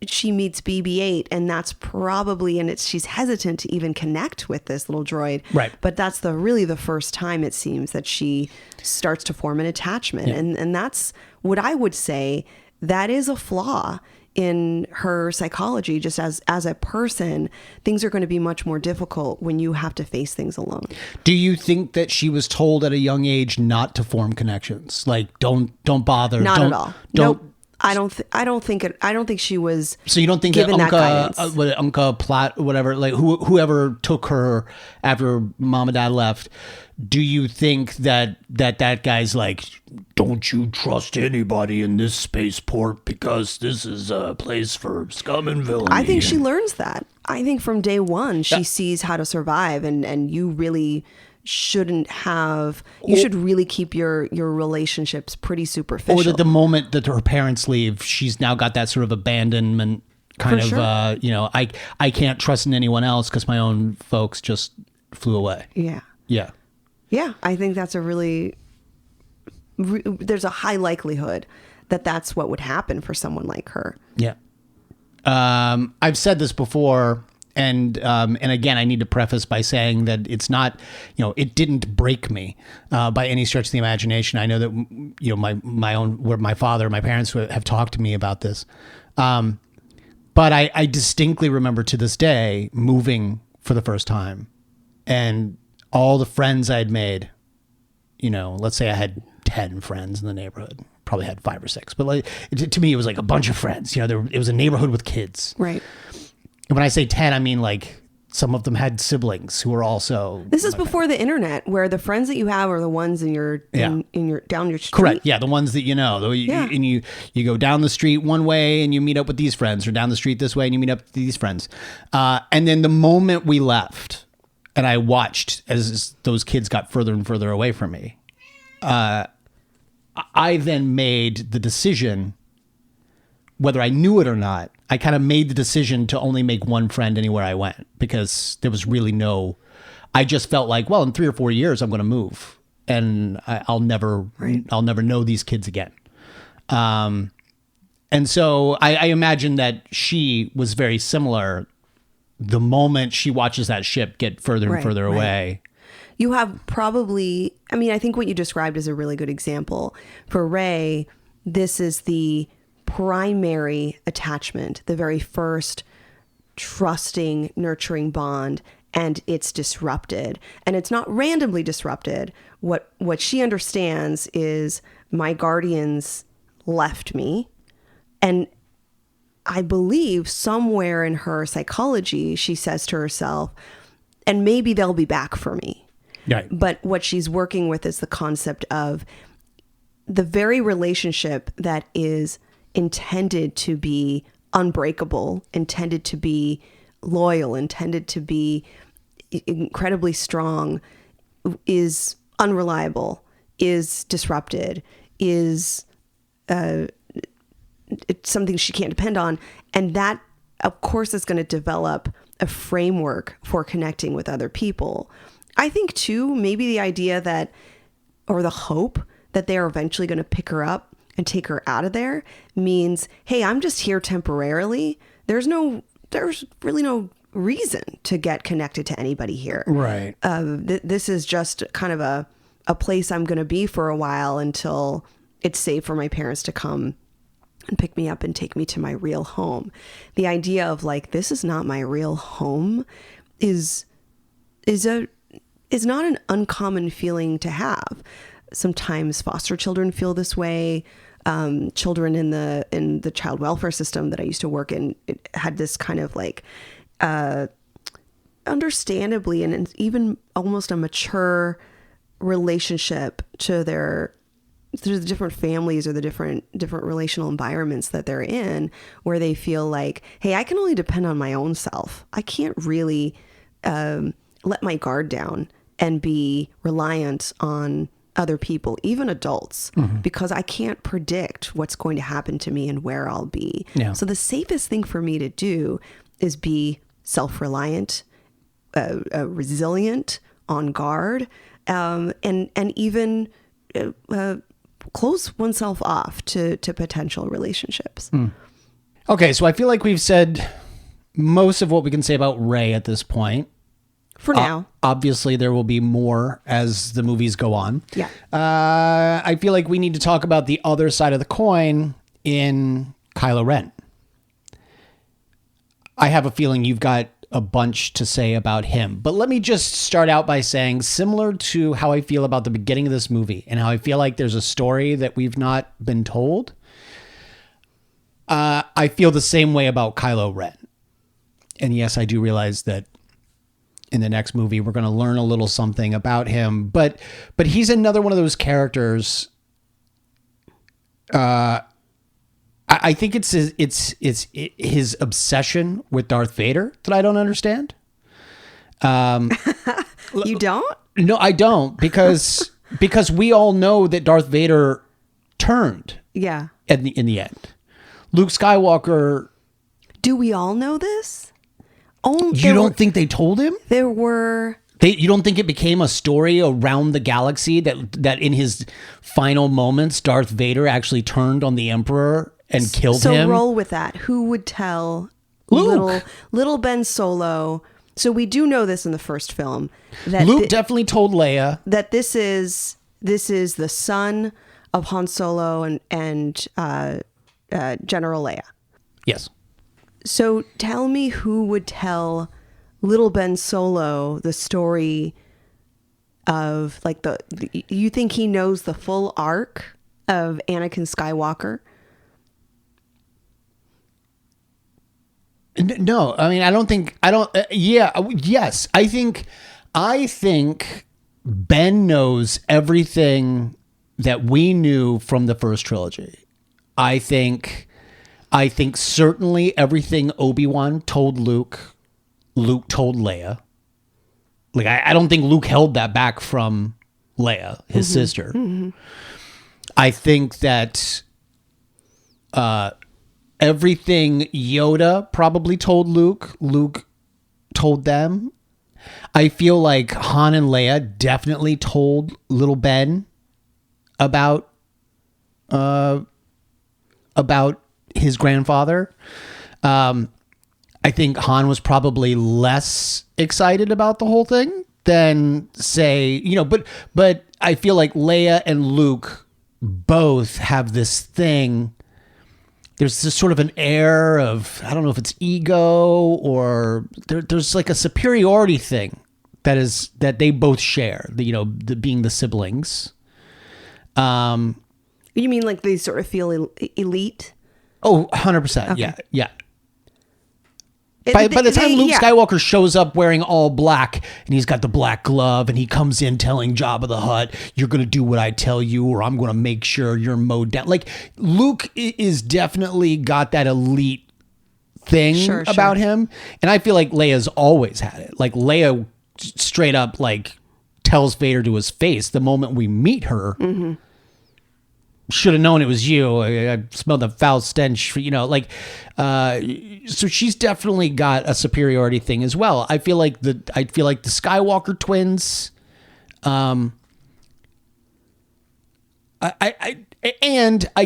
She meets BB-8, and that's probably, and she's hesitant to even connect with this little droid. Right. But that's really the first time, it seems, that she starts to form an attachment. Yeah. And that's what I would say, that is a flaw in her psychology. Just as a person, things are going to be much more difficult when you have to face things alone. Do you think that she was told at a young age not to form connections? Like, don't bother. Not at all. Nope. I don't think she was. So you don't think that Unca Platt, whatever, like whoever took her after mom and dad left, do you think that guy's like, don't you trust anybody in this spaceport because this is a place for scum and villainy? I think she learns that. I think from day one she sees how to survive, and you really shouldn't have. You should really keep your relationships pretty superficial. Or that the moment that her parents leave, she's now got that sort of abandonment kind of. Sure. I can't trust in anyone else because my own folks just flew away. Yeah. Yeah. Yeah, I think that's there's a high likelihood that that's what would happen for someone like her. Yeah. I've said this before, and again, I need to preface by saying that it's not, it didn't break me by any stretch of the imagination. I know that, my parents have talked to me about this. But I distinctly remember to this day moving for the first time, and all the friends I'd made, let's say I had 10 friends in the neighborhood, probably had 5 or 6, but like, to me, it was like a bunch of friends. It was a neighborhood with kids. Right. And when I say 10, I mean like Some of them had siblings who were also. This is before the internet, where the friends that you have are the ones in your in your down your street. Correct. Yeah, the ones that you know. And you go down the street one way and you meet up with these friends, or down the street this way and you meet up with these friends. And then the moment we left, and I watched as those kids got further and further away from me, I then made the decision, whether I knew it or not, I kind of made the decision to only make one friend anywhere I went, because there was really I just felt like, well, in 3 or 4 years, I'm going to move and I'll never know these kids again. And so I imagine that she was very similar. The moment she watches that ship get further and further away. You have probably, I think what you described is a really good example. For Ray, this is the primary attachment, the very first trusting, nurturing bond, and it's disrupted. And it's not randomly disrupted. What she understands is my guardians left me. And I believe somewhere in her psychology, she says to herself, and maybe they'll be back for me. Right. But what she's working with is the concept of the very relationship that is intended to be unbreakable, intended to be loyal, intended to be incredibly strong, is unreliable, is disrupted, is it's something she can't depend on. And that, of course, is going to develop a framework for connecting with other people. I think, too, maybe the idea that, or the hope that they are eventually going to pick her up and take her out of there means, hey, I'm just here temporarily. There's really no reason to get connected to anybody here. Right. This is just kind of a place I'm going to be for a while until it's safe for my parents to come and pick me up and take me to my real home. The idea of like, this is not my real home is not an uncommon feeling to have. Sometimes foster children feel this way. Children in the child welfare system that I used to work in, it had this kind of like, understandably, and even almost a mature relationship to the different families or the different relational environments that they're in, where they feel like, hey, I can only depend on my own self. I can't really let my guard down and be reliant on other people, even adults, because I can't predict what's going to happen to me and where I'll be. Yeah. So the safest thing for me to do is be self-reliant, resilient, on guard, and even close oneself off to potential relationships. Okay, so I feel like we've said most of what we can say about Ray at this point. For now. Obviously, there will be more as the movies go on. Yeah. I feel like we need to talk about the other side of the coin in Kylo Ren. I have a feeling you've got a bunch to say about him. But let me just start out by saying, similar to how I feel about the beginning of this movie and how I feel like there's a story that we've not been told, I feel the same way about Kylo Ren. And yes, I do realize that in the next movie, we're going to learn a little something about him, but he's another one of those characters. I think it's his obsession with Darth Vader that I don't understand. You don't? No, I don't, because we all know that Darth Vader turned. Yeah. In the end, Luke Skywalker. Do we all know this? You don't think they told him? You don't think it became a story around the galaxy that in his final moments, Darth Vader actually turned on the Emperor and killed him? So roll with that. Who would tell Luke. little Ben Solo? So we do know this in the first film. That Luke definitely told Leia that this is the son of Han Solo and General Leia. Yes. So tell me who would tell little Ben Solo the story of like you think he knows the full arc of Anakin Skywalker? No, I mean, yes, I think Ben knows everything that we knew from the first trilogy. I think certainly everything Obi-Wan told Luke told Leia. Like, I don't think Luke held that back from Leia, his sister. Mm-hmm. I think that everything Yoda probably told Luke told them. I feel like Han and Leia definitely told little Ben about his grandfather. I think Han was probably less excited about the whole thing than, say, but I feel like Leia and Luke both have this thing. There's this sort of an air of, I don't know if it's ego or there's like a superiority thing that they both share, being the siblings. You mean like they sort of feel elite? Oh, 100%. Okay. Yeah. By the time Luke Skywalker shows up wearing all black and he's got the black glove and he comes in telling Jabba the Hutt, you're going to do what I tell you or I'm going to make sure you're mowed down. Like, Luke is definitely got that elite thing about him. And I feel like Leia's always had it. Like, Leia straight up like tells Vader to his face the moment we meet her. Mm-hmm. Should have known it was you. I smelled the foul stench. So she's definitely got a superiority thing as well. I feel like the Skywalker twins. I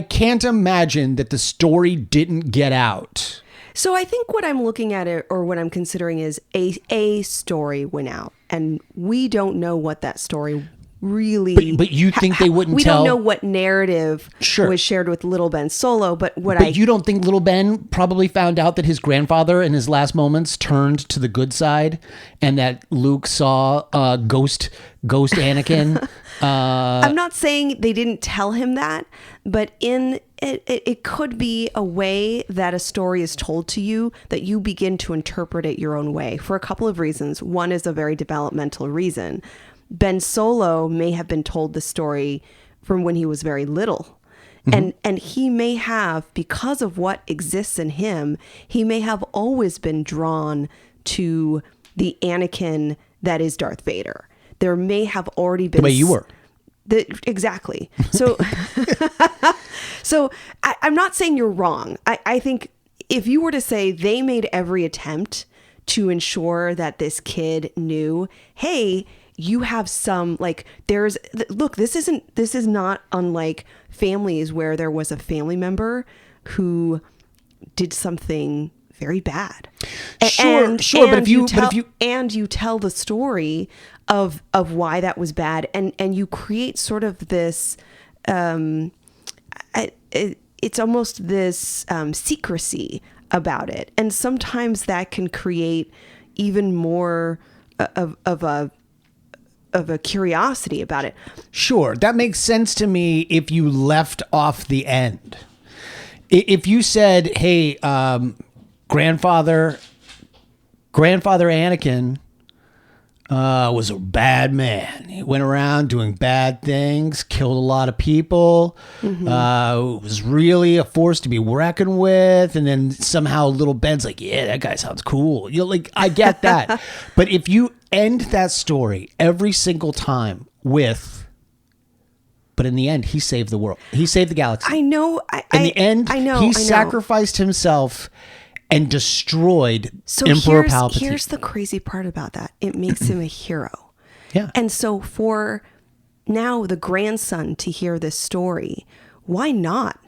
can't imagine that the story didn't get out. So I think what I'm looking at or what I'm considering is a story went out, and we don't know what that story really. But you think they wouldn't we tell? We don't know what narrative was shared with little Ben Solo, but you don't think little Ben probably found out that his grandfather in his last moments turned to the good side, and that Luke saw ghost Anakin? I'm not saying they didn't tell him that, but it could be a way that a story is told to you that you begin to interpret it your own way for a couple of reasons. One is a very developmental reason. Ben Solo may have been told the story from when he was very little. Mm-hmm. And he may have, because of what exists in him, he may have always been drawn to the Anakin that is Darth Vader. There may have already been... The way you were. Exactly. So, I'm not saying you're wrong. I think if you were to say they made every attempt to ensure that this kid knew, hey, you have some, like, this is not unlike families where there was a family member who did something very bad. Sure. But if you tell the story of why that was bad, and you create sort of this, it's almost this secrecy about it, and sometimes that can create even more of a curiosity about it. Sure, that makes sense to me if you left off the end. If you said, hey, grandfather Anakin was a bad man. He went around doing bad things, killed a lot of people, mm-hmm. Was really a force to be reckoned with, and then somehow little Ben's like, yeah, that guy sounds cool. I get that. But if you end that story every single time with, but in the end, he saved the world. He saved the galaxy. I know. He sacrificed himself and destroyed Emperor Palpatine. Here's the crazy part about that. It makes him a hero. Yeah. And so for now the grandson to hear this story, why not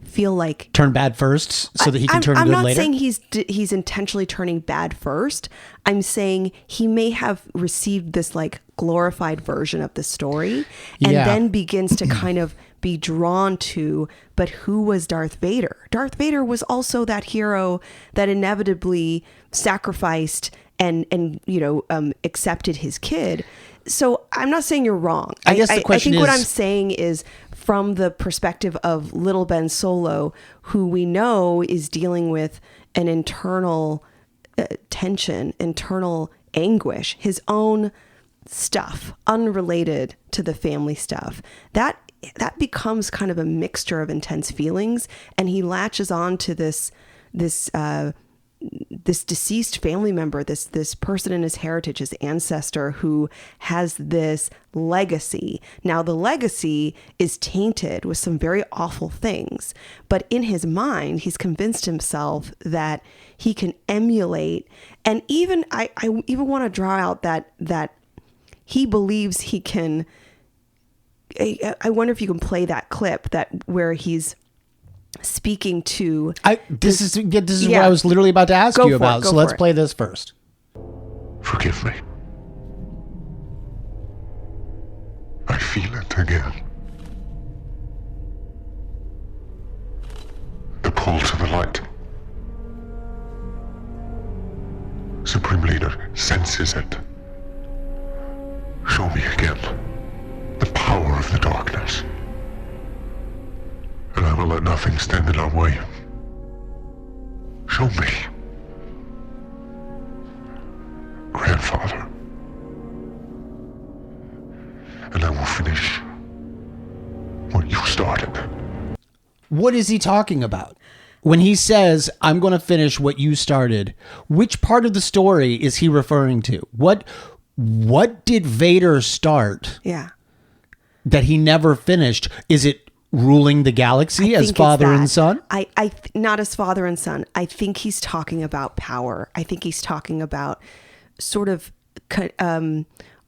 feel like... Turn bad first so that he can turn good later? I'm not saying he's intentionally turning bad first. I'm saying he may have received this like glorified version of the story and then begins to kind of be drawn to, but who was Darth Vader? Darth Vader was also that hero that inevitably sacrificed and accepted his kid. So I'm not saying you're wrong. I guess the question I think is, what I'm saying is from the perspective of little Ben Solo, who we know is dealing with an internal tension, internal anguish, his own stuff unrelated to the family stuff, that becomes kind of a mixture of intense feelings, and he latches on to this deceased family member, this person in his heritage, his ancestor, who has this legacy. Now, the legacy is tainted with some very awful things, but in his mind, he's convinced himself that he can emulate, and even I even want to draw out that he believes he can. I wonder if you can play that clip where he's speaking to. This is what I was literally about to ask you about. So let's play this first. Forgive me. I feel it again. The pull to the light. Supreme Leader senses it. Show me again the power of the darkness, and I will let nothing stand in our way. Show me, Grandfather, and I will finish what you started. What is he talking about? When he says, I'm going to finish what you started, which part of the story is he referring to? What did Vader start? Yeah. That he never finished? Is it ruling the galaxy as father and son? Not as father and son. I think he's talking about power. I think he's talking about sort of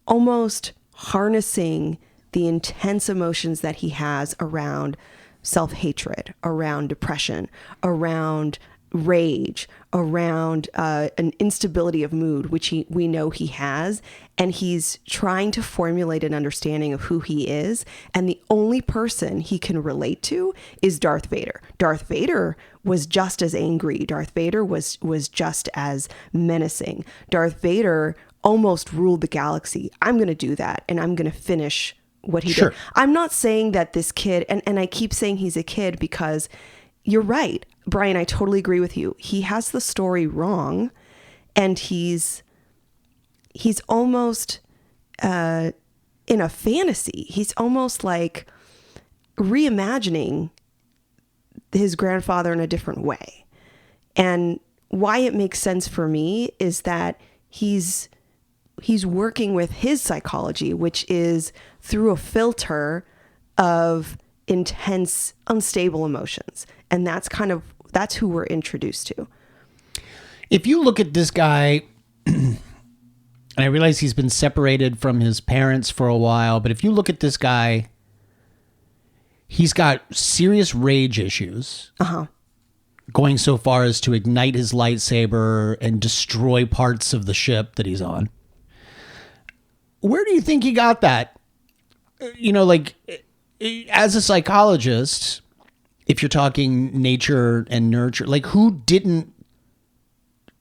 almost harnessing the intense emotions that he has around self-hatred, around depression, around rage, around an instability of mood, which we know he has, and he's trying to formulate an understanding of who he is, and the only person he can relate to is Darth Vader. Darth Vader was just as angry. Darth Vader was just as menacing. Darth Vader almost ruled the galaxy. I'm going to do that, and I'm going to finish what he did. I'm not saying that this kid, and I keep saying he's a kid because you're right, Brian, I totally agree with you. He has the story wrong, and he's almost in a fantasy. He's almost like reimagining his grandfather in a different way. And why it makes sense for me is that he's working with his psychology, which is through a filter of intense, unstable emotions. And that's who we're introduced to. If you look at this guy, and I realize he's been separated from his parents for a while, but if you look at this guy, he's got serious rage issues. Going so far as to ignite his lightsaber and destroy parts of the ship that he's on. Where do you think he got that? You know, like, as a psychologist, if you're talking nature and nurture, like, who do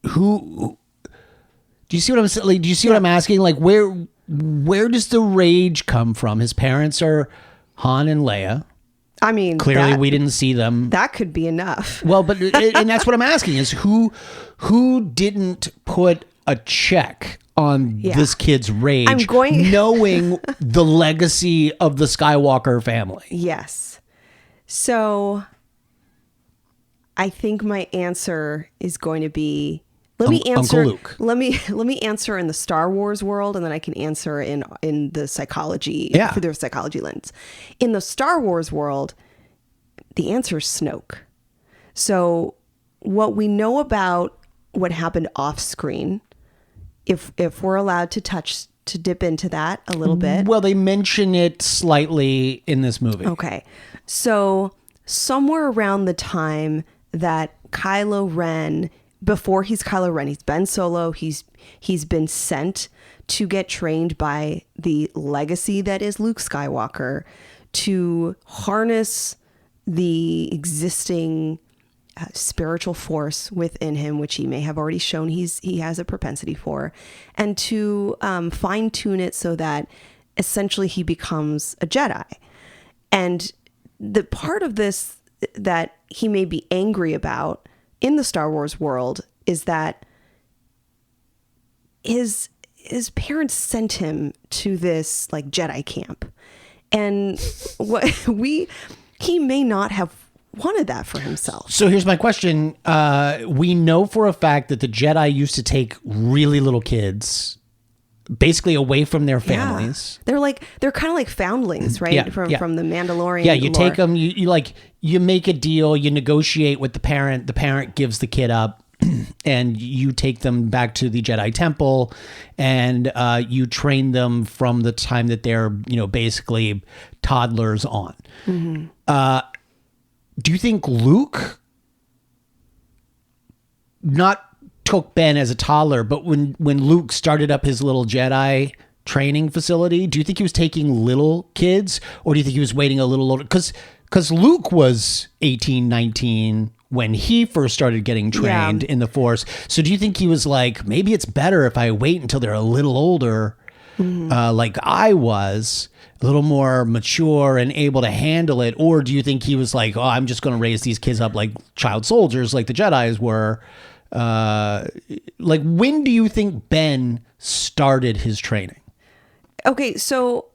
you see what I'm saying? Like, do you see what I'm asking? Like, where does the rage come from? His parents are Han and Leia. I mean, clearly we didn't see them. That could be enough. Well, but and that's what I'm asking is who didn't put a check on this kid's rage, knowing the legacy of the Skywalker family. Yes. So I think my answer is going to be, let me answer Uncle Luke. Let me answer in the Star Wars world, and then I can answer in the psychology, through the psychology lens. In the Star Wars world, the answer is Snoke. So what we know about what happened off screen, if we're allowed to dip into that a little bit. Well, they mention it slightly in this movie. Okay. So somewhere around the time that Kylo Ren, before he's Kylo Ren, he's Ben Solo, he's been sent to get trained by the legacy that is Luke Skywalker to harness the existing spiritual force within him, which he may have already shown he has a propensity for, and to fine tune it so that essentially he becomes a Jedi. And the part of this that he may be angry about in the Star Wars world is that his parents sent him to this like Jedi camp, and he may not have wanted that for himself. So here's my question. We know for a fact that the Jedi used to take really little kids basically away from their families. Yeah. They're kind of like foundlings, right? From the Mandalorian. Yeah, you lore. take them, you make a deal, you negotiate with the parent gives the kid up, and you take them back to the Jedi Temple, and you train them from the time that they're, basically toddlers on. Mm-hmm. Do you think Luke not took Ben as a toddler, but when Luke started up his little Jedi training facility, do you think he was taking little kids, or do you think he was waiting a little older? Because Luke was 18, 19 when he first started getting trained in the Force. So do you think he was like, maybe it's better if I wait until they're a little older, like I was, a little more mature and able to handle it? Or do you think he was like, oh, I'm just going to raise these kids up like child soldiers like the Jedis were? Like, when do you think Ben started his training? Okay, so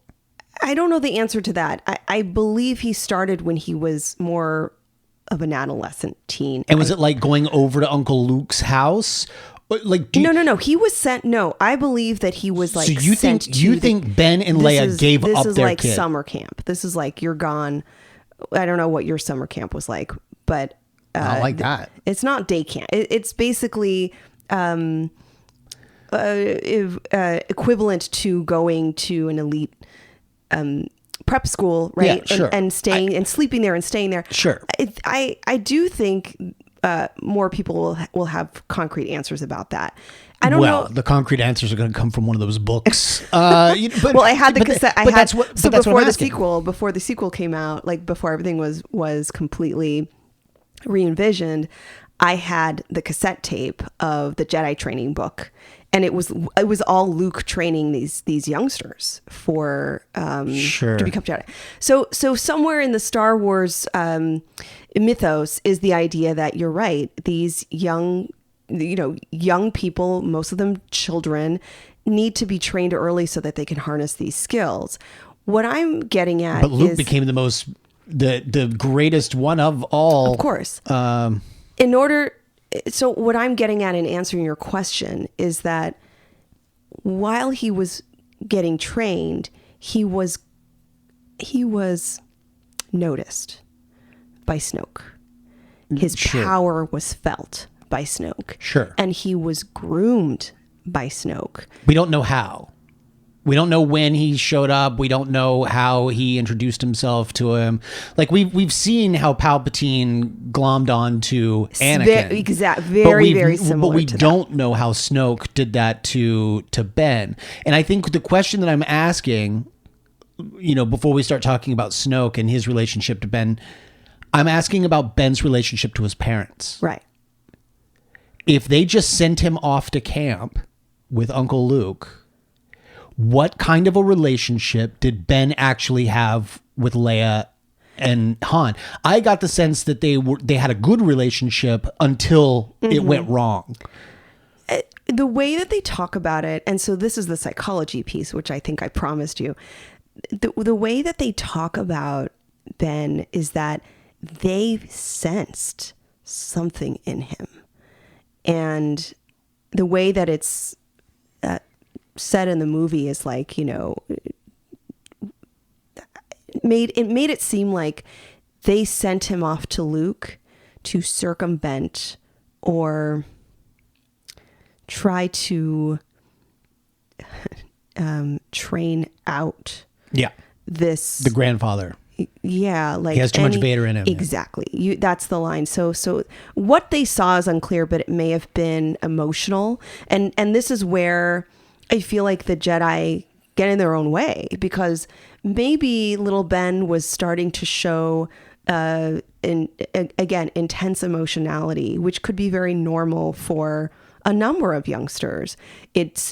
I don't know the answer to that. I believe he started when he was more of an adolescent teen. And was it like going over to Uncle Luke's house? Like, no. He was sent. No, I believe that he was like. So you think Ben and Leia gave up their kid? This is like summer camp. This is like you're gone. I don't know what your summer camp was like, but I like that. It's not day camp. It's basically equivalent to going to an elite prep school, right? Yeah, sure. And staying and sleeping there and staying there. Sure. I do think more people will have concrete answers about that. I don't know. The concrete answers are going to come from one of those books. Well, I had the cassette. Before the sequel came out, like before everything was completely re-envisioned, I had the cassette tape of the Jedi training book, and it was all Luke training these youngsters for to become Jedi. So somewhere in the Star Wars mythos is the idea that you're right. These young people, most of them children, need to be trained early so that they can harness these skills. What I'm getting at, but Luke became the greatest one of all. Of course. So what I'm getting at in answering your question is that while he was getting trained, he was noticed by Snoke. His power was felt by Snoke. Sure. And he was groomed by Snoke. We don't know how. We don't know when he showed up. We don't know how he introduced himself to him. Like we've seen how Palpatine glommed on to Anakin. Very similar. But we don't know how Snoke did that to Ben. And I think the question that I'm asking, before we start talking about Snoke and his relationship to Ben, I'm asking about Ben's relationship to his parents. Right. If they just sent him off to camp with Uncle Luke, what kind of a relationship did Ben actually have with Leia and Han? I got the sense that they had a good relationship until it went wrong. The way that they talk about it, and so this is the psychology piece, which I think I promised you. The way that they talk about Ben is that they sensed something in him. And the way that it's said in the movie is like, made it seem like they sent him off to Luke to circumvent or try to train out the grandfather. Yeah, like he has too much Vader in him. Exactly. That's the line. So what they saw is unclear, but it may have been emotional. And this is where I feel like the Jedi get in their own way, because maybe little Ben was starting to show intense emotionality, which could be very normal for a number of youngsters.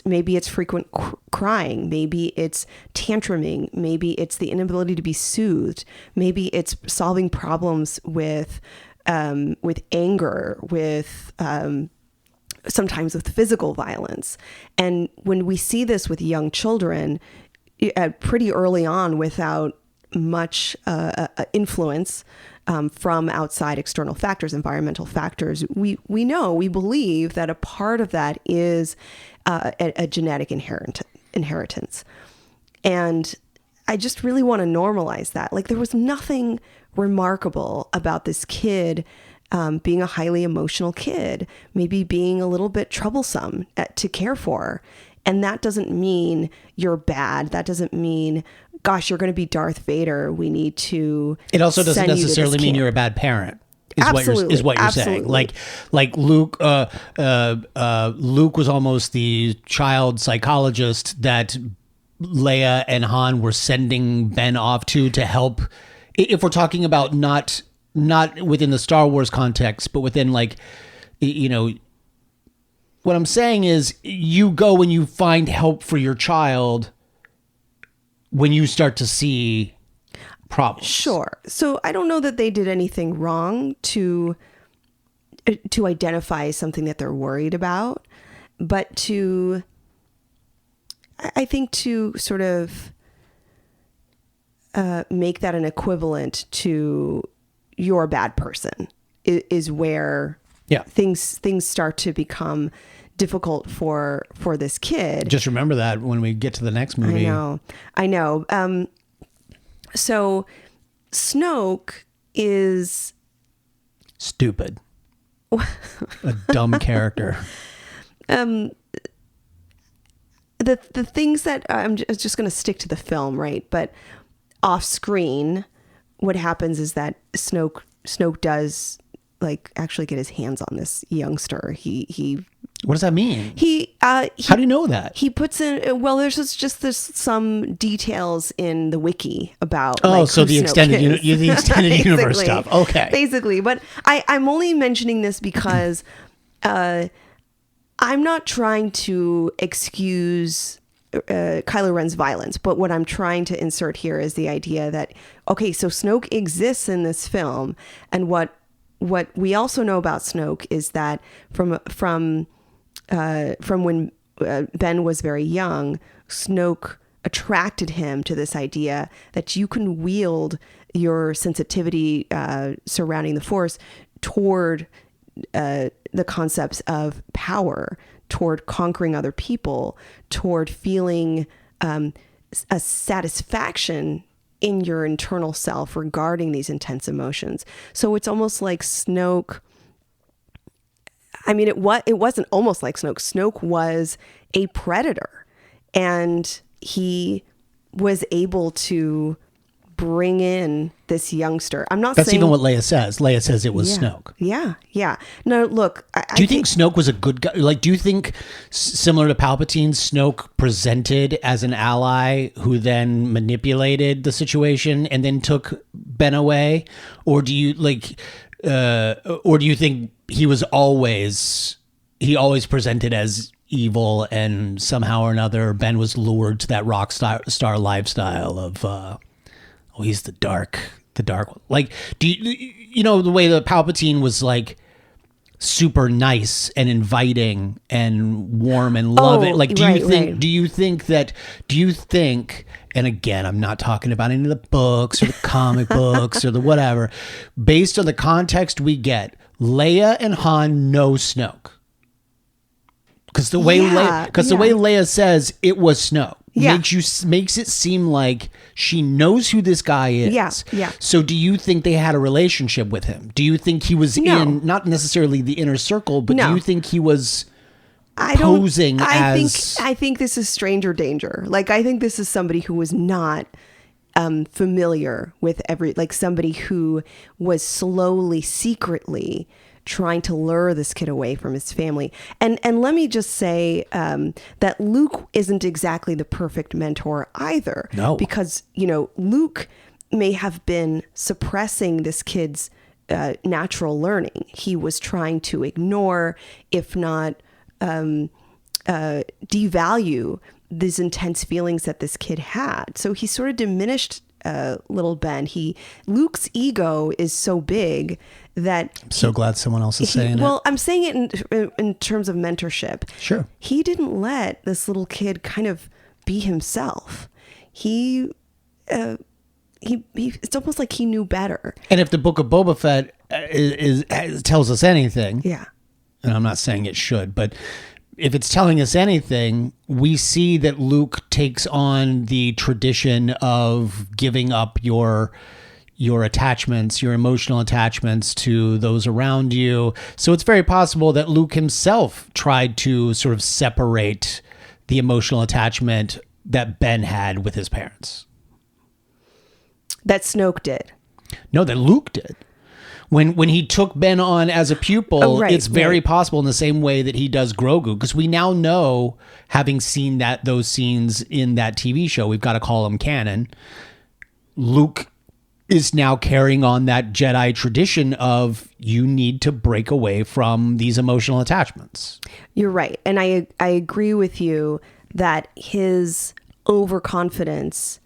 Maybe it's frequent crying, maybe it's tantruming, maybe it's the inability to be soothed, maybe it's solving problems with anger, with sometimes with physical violence. And when we see this with young children pretty early on without much influence from outside external factors, environmental factors, we believe that a part of that is a genetic inheritance. And I just really want to normalize that. Like, there was nothing remarkable about this kid being a highly emotional kid, maybe being a little bit troublesome to care for. And that doesn't mean you're bad. That doesn't mean, gosh, you're going to be Darth Vader. We need to. It also doesn't necessarily mean you're a bad parent. Is what you're saying. Like Luke, Luke was almost the child psychologist that Leia and Han were sending Ben off to help. If we're talking about not within the Star Wars context, but within, like, you know, what I'm saying is, you go and you find help for your child when you start to see problems. Sure. So I don't know that they did anything wrong to identify something that they're worried about, but I think to sort of make that an equivalent to you're a bad person is where things start to become difficult for this kid. Just remember that when we get to the next movie. I know. So Snoke is stupid. A dumb character. The things that I'm just going to stick to the film, right? But off screen, what happens is that Snoke does, like, actually get his hands on this youngster. He What does that mean? How do you know that? He puts in, well, there's some details in the wiki about. Oh, like, so the extended universe stuff. Okay. Basically, but I'm only mentioning this because I'm not trying to excuse Kylo Ren's violence, but what I'm trying to insert here is the idea that, okay, so Snoke exists in this film, and what we also know about Snoke is that from when Ben was very young, Snoke attracted him to this idea that you can wield your sensitivity surrounding the Force toward the concepts of power, toward conquering other people, toward feeling a satisfaction in your internal self regarding these intense emotions. So it's almost like Snoke. I mean, it wasn't almost like Snoke. Snoke was a predator, and he was able to bring in this youngster. I'm not saying that's even what Leia says. Leia says it was Snoke. Yeah. No, look. Do you think Snoke was a good guy? Like, do you think, similar to Palpatine, Snoke presented as an ally who then manipulated the situation and then took Ben away? Or do you think he always presented as evil, and somehow or another Ben was lured to that rock star lifestyle of he's the dark one. Like, do you know the way that Palpatine was, like, super nice and inviting and warm and loving? Like, do you think, and again, I'm not talking about any of the books or the comic books or the whatever, based on the context we get, Leia and Han know Snoke. Because the way Leia says it was Snoke makes it seem like she knows who this guy is. Yeah. So do you think they had a relationship with him? Do you think he was in not necessarily the inner circle, but do you think he was posing as? I think this is stranger danger. Like, I think this is somebody who was not familiar with somebody who was slowly, secretly trying to lure this kid away from his family. And let me just say that Luke isn't exactly the perfect mentor either. No. Because, Luke may have been suppressing this kid's natural learning. He was trying to ignore, if not devalue, these intense feelings that this kid had. So he sort of diminished little Ben. Luke's ego is so big that I'm so glad someone else is saying it. Well, I'm saying it in terms of mentorship. Sure. He didn't let this little kid kind of be himself. It's almost like he knew better. And if the Book of Boba Fett tells us anything, yeah, and I'm not saying it should, but if it's telling us anything, we see that Luke takes on the tradition of giving up your attachments, your emotional attachments to those around you. So it's very possible that Luke himself tried to sort of separate the emotional attachment that Ben had with his parents. That Snoke did. No, that Luke did. When he took Ben on as a pupil, it's very possible in the same way that he does Grogu, because we now know, having seen those scenes in that TV show, we've got to call them canon. Luke is now carrying on that Jedi tradition of you need to break away from these emotional attachments. You're right. And I agree with you that his overconfidence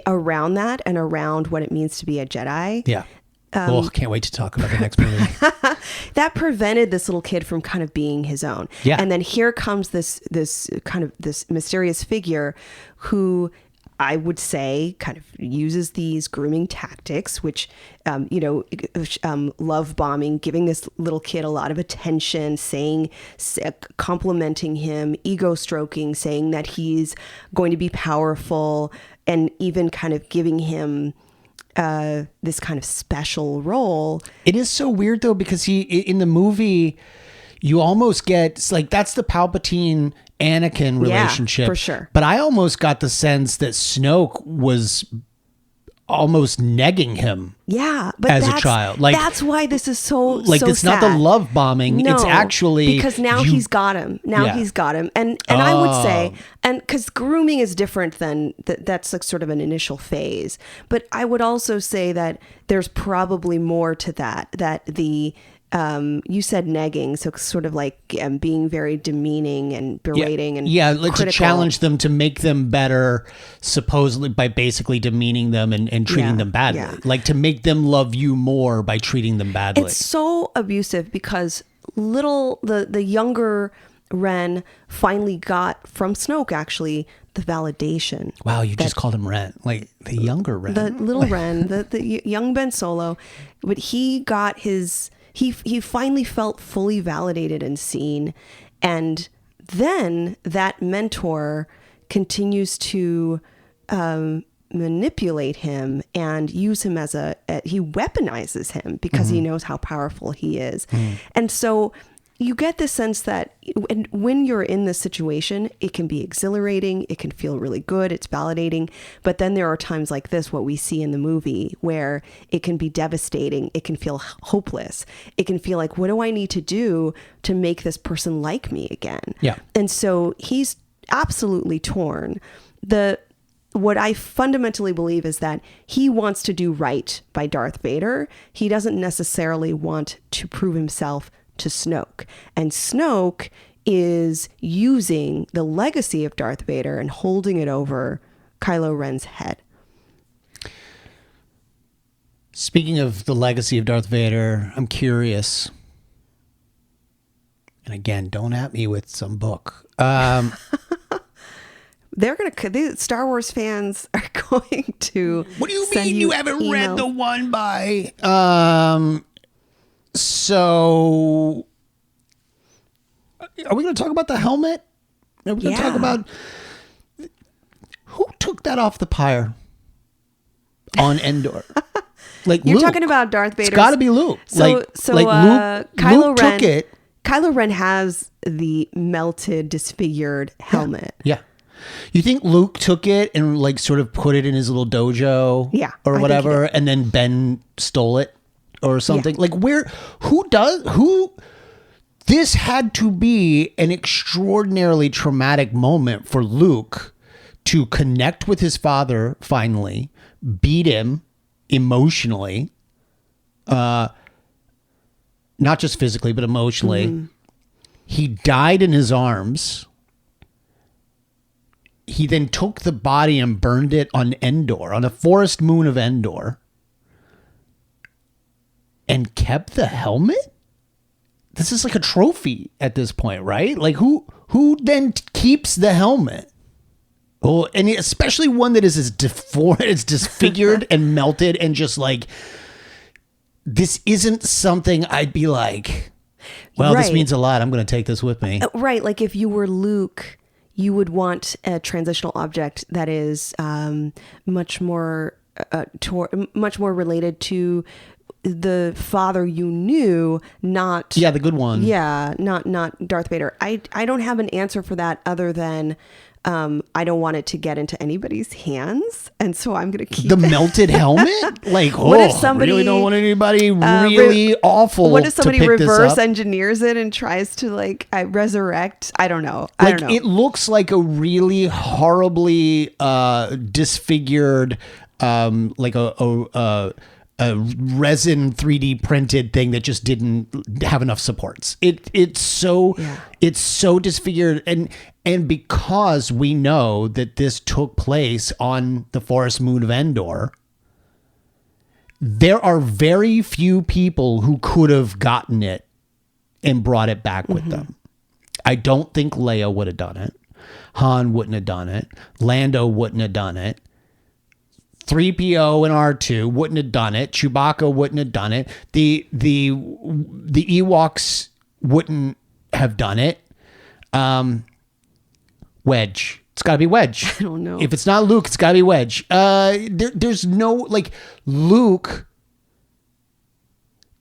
around that and around what it means to be a Jedi. Yeah. Can't wait to talk about the next movie. That prevented this little kid from kind of being his own. Yeah. And then here comes this mysterious figure who I would say kind of uses these grooming tactics, which, love bombing, giving this little kid a lot of attention, complimenting him, ego stroking, saying that he's going to be powerful, and even kind of giving him this kind of special role. It is so weird though, because in the movie, you almost get like, that's the Palpatine Anakin relationship. Yeah, for sure. But I almost got the sense that Snoke was almost negging him. Yeah, but as a child, like that's why this is so it's sad. not the love bombing. No, it's actually because now he's got him. He's got him, and I would say, and because grooming is different than that's like sort of an initial phase. But I would also say that there's probably more to that. That the you said negging, so sort of like being very demeaning and berating and like critical. to challenge them, to make them better, supposedly by basically demeaning them and treating them badly, like to make them love you more by treating them badly. It's so abusive because the younger Ren finally got from Snoke actually the validation. Wow, you just called him Ren, like the younger Ren, the little Ren, the young Ben Solo, but he got his. He finally felt fully validated and seen. And then that mentor continues to manipulate him and use him as he weaponizes him because he knows how powerful he is. And so you get the sense that when you're in this situation, it can be exhilarating. It can feel really good. It's validating. But then there are times like this, what we see in the movie, where it can be devastating. It can feel hopeless. It can feel like, what do I need to do to make this person like me again? Yeah. And so he's absolutely torn. What I fundamentally believe is that he wants to do right by Darth Vader. He doesn't necessarily want to prove himself to Snoke. And Snoke is using the legacy of Darth Vader and holding it over Kylo Ren's head. Speaking of the legacy of Darth Vader, I'm curious. And again, don't at me with some book. Star Wars fans are going to. What do you mean you haven't read the one by? So, are we going to talk about the helmet? Are we going to talk about who took that off the pyre on Endor? Like you're Luke. Talking about Darth Vader. It's got to be Luke. Luke Kylo Ren took it. Kylo Ren has the melted, disfigured helmet. Yeah. You think Luke took it and like sort of put it in his little dojo, or whatever, and then Ben stole it? Or something like this had to be an extraordinarily traumatic moment for Luke to connect with his father, finally beat him emotionally, not just physically, but emotionally. He died in his arms. he then took the body and burned it on Endor, on a forest moon of Endor, and kept the helmet? This is like a trophy at this point, right? Like who then keeps the helmet? Oh, and especially one that is as deformed, it's disfigured and melted, and just like, this isn't something I'd be like, well, this means a lot. I'm going to take this with me. Right. Like if you were Luke, you would want a transitional object that is much more related to the father you knew, not the good one. Yeah, not Darth Vader. I don't have an answer for that other than I don't want it to get into anybody's hands, and so I'm going to keep the melted helmet. Like, what if somebody really don't want anybody really awful? What if somebody to pick reverse this up? engineers it and tries to like resurrect? I don't know. It looks like a really horribly disfigured, like a resin 3D printed thing that just didn't have enough supports. It's so disfigured, and because we know that this took place on the forest moon of Endor, there are very few people who could have gotten it and brought it back with them. I don't think Leia would have done it. Han wouldn't have done it. Lando wouldn't have done it. 3PO and R2 wouldn't have done it. Chewbacca wouldn't have done it. The Ewoks wouldn't have done it. Wedge. It's got to be Wedge. I don't know. If it's not Luke, it's got to be Wedge. There's no, like, Luke.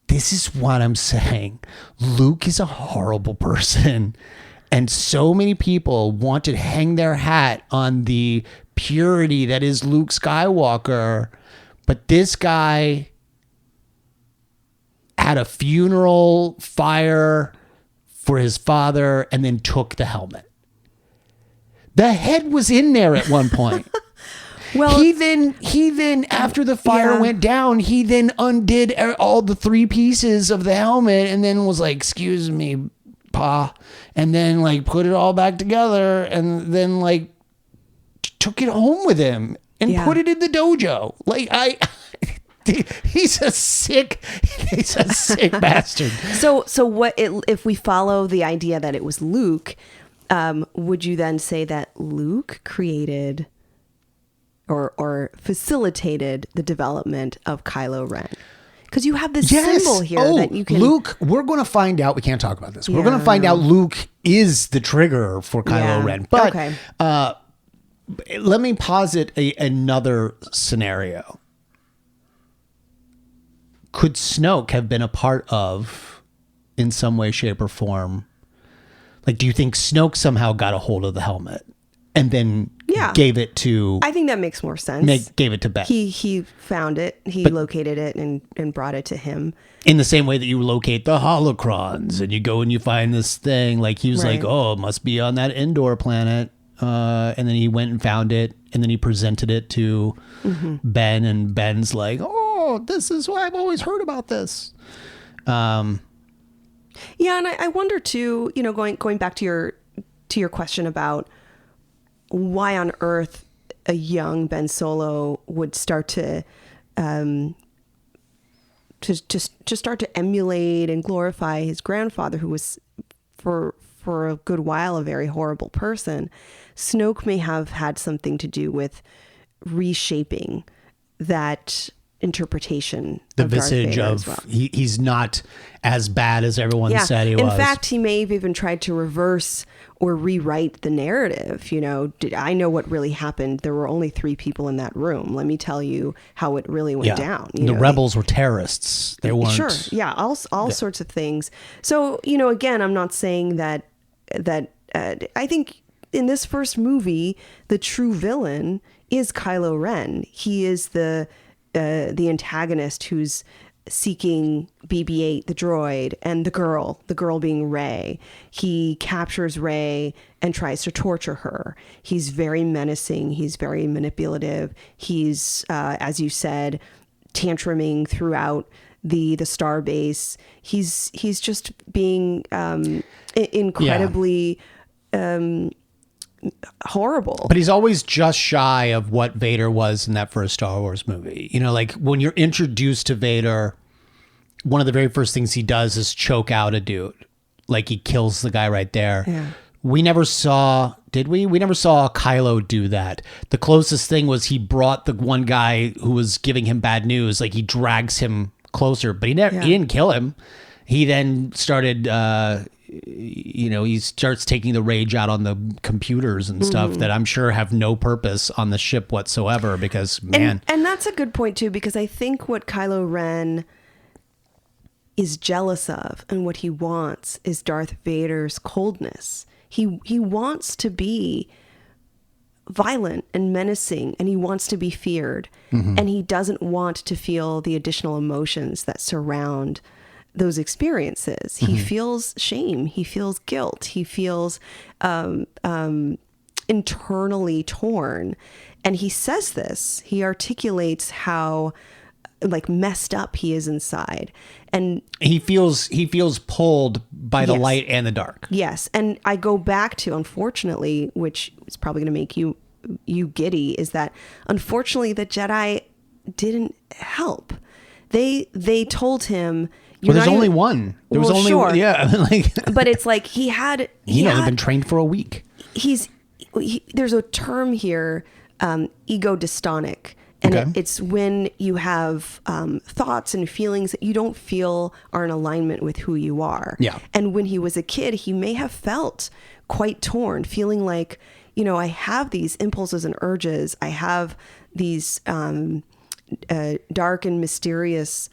This is what I'm saying. Luke is a horrible person. And so many people want to hang their hat on the purity that is Luke Skywalker. But this guy had a funeral fire for his father and then took the helmet. The head was in there at one point. Well, he then after the fire went down, he then undid all the three pieces of the helmet and then was like, "Excuse me, Pa," and then like put it all back together and then like took it home with him and put it in the dojo. Like he's a sick bastard. So what if we follow the idea that it was Luke, would you then say that Luke created or facilitated the development of Kylo Ren? Because you have this symbol here that you can... Luke, we're going to find out. We can't talk about this. We're going to find out Luke is the trigger for Kylo Ren. But let me posit another scenario. Could Snoke have been a part of, in some way, shape, or form? Like, do you think Snoke somehow got a hold of the helmet and then gave it to... I think that makes more sense. Gave it to Ben. He found it. He located it and brought it to him. In the same way that you locate the holocrons and you go and you find this thing. Like, he was like, oh, it must be on that Endor planet. And then he went and found it. And then he presented it to Ben. And Ben's like, oh, this is why I've always heard about this. Yeah, and I wonder too, going back to your question about why on earth a young Ben Solo would start to start to emulate and glorify his grandfather, who was for a good while a very horrible person. Snoke may have had something to do with reshaping that interpretation, the of Darth visage Vader of as well. He's not as bad as everyone said he was. In fact, he may have even tried to reverse or rewrite the narrative. I know what really happened. There were only 3 people in that room. Let me tell you how it really went down. The rebels were terrorists. They weren't. Sure. Yeah. All sorts of things. So, again, I'm not saying that I think in this first movie, the true villain is Kylo Ren. He is the antagonist who's seeking BB-8, the droid, and the girl being Rey. He captures Rey and tries to torture her. He's very menacing. He's very manipulative. He's, as you said, tantruming throughout the star base. He's just being incredibly horrible. But he's always just shy of what Vader was in that first Star Wars movie. You know, like when you're introduced to Vader, one of the very first things he does is choke out a dude. Like he kills the guy right there. Yeah. We never saw, did we? We never saw Kylo do that. The closest thing was he brought the one guy who was giving him bad news. Like he drags him closer, but he didn't kill him. He then started, he starts taking the rage out on the computers and stuff that I'm sure have no purpose on the ship whatsoever because, man. And that's a good point, too, because I think what Kylo Ren is jealous of and what he wants is Darth Vader's coldness. He wants to be violent and menacing, and he wants to be feared, and he doesn't want to feel the additional emotions that surround those experiences. He feels shame. He feels guilt. He feels internally torn. And he says this. He articulates how like messed up he is inside. And he feels pulled by the light and the dark. Yes. And I go back to, unfortunately, which is probably going to make you giddy, is that unfortunately the Jedi didn't help. They told him, well, there's only one. There was only one. Yeah. But it's like he'd only been trained for a week. There's a term here, ego dystonic. And it's when you have thoughts and feelings that you don't feel are in alignment with who you are. Yeah. And when he was a kid, he may have felt quite torn, feeling like, I have these impulses and urges. I have these dark and mysterious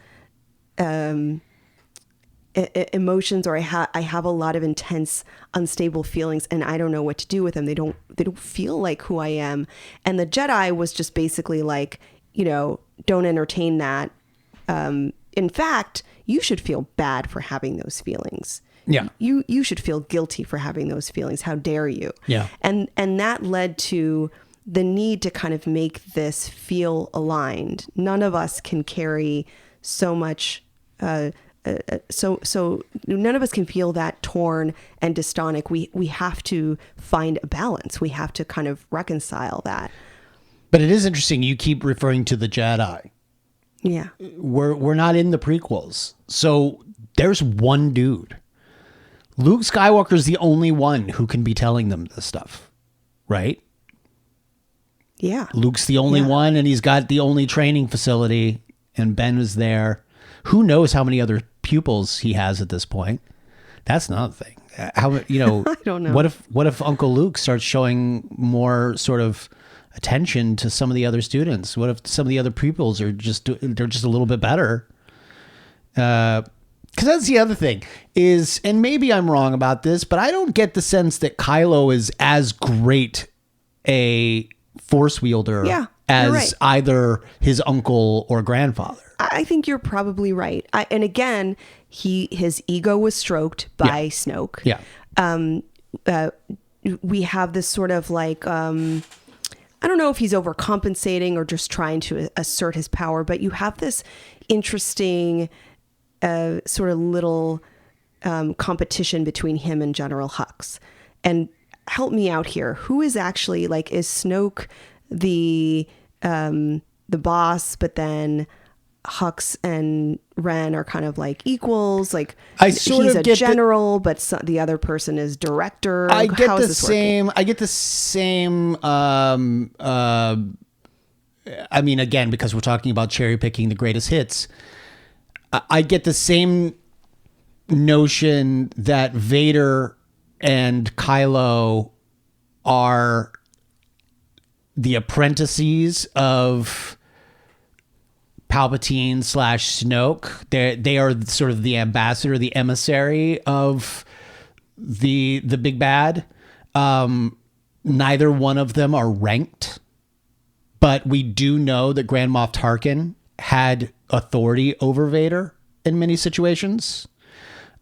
emotions, or I have a lot of intense, unstable feelings, and I don't know what to do with them. They don't feel like who I am. And the Jedi was just basically like, don't entertain that. In fact, you should feel bad for having those feelings. Yeah. You should feel guilty for having those feelings. How dare you? Yeah. And that led to the need to kind of make this feel aligned. None of us can carry so much, so none of us can feel that torn and dystonic. We have to find a balance. We have to kind of reconcile that. But it is interesting. You keep referring to the Jedi. Yeah. We're not in the prequels. So there's one dude. Luke Skywalker is the only one who can be telling them this stuff, right? Yeah. Luke's the only one, and he's got the only training facility, and Ben is there. Who knows how many other pupils he has at this point? That's another thing. How I don't know. What if Uncle Luke starts showing more sort of attention to some of the other students? What if some of the other pupils are just a little bit better? Because that's the other thing is, and maybe I'm wrong about this, but I don't get the sense that Kylo is as great a force wielder as either his uncle or grandfather. I think you're probably right. And again, his ego was stroked by Snoke. Yeah. We have this sort of like, I don't know if he's overcompensating or just trying to assert his power, but you have this interesting sort of little competition between him and General Hux. And help me out here. Who is actually like, is Snoke the boss, but then Hux and Ren are kind of like equals? Like he's a general, but the other person is director. I get the same. I mean, again, because we're talking about cherry picking the greatest hits, I get the same notion that Vader and Kylo are the apprentices of Palpatine / Snoke. They are sort of the ambassador, the emissary of the big bad. Neither one of them are ranked, but we do know that Grand Moff Tarkin had authority over Vader in many situations.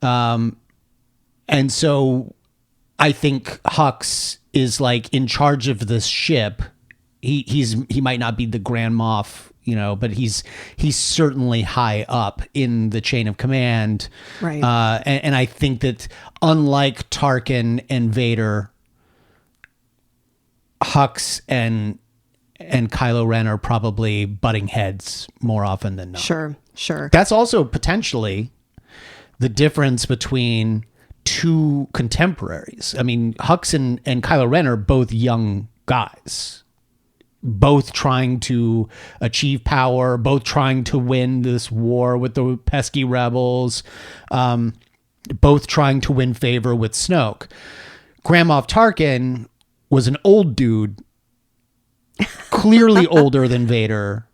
And so I think Hux is like in charge of this ship. He might not be the Grand Moff, but he's certainly high up in the chain of command. Right. And I think that unlike Tarkin and Vader, Hux and Kylo Ren are probably butting heads more often than not. Sure. That's also potentially the difference between two contemporaries. I mean, Hux and Kylo Ren are both young guys, both trying to achieve power, both trying to win this war with the pesky rebels, both trying to win favor with Snoke. Grand Moff Tarkin was an old dude, clearly older than Vader.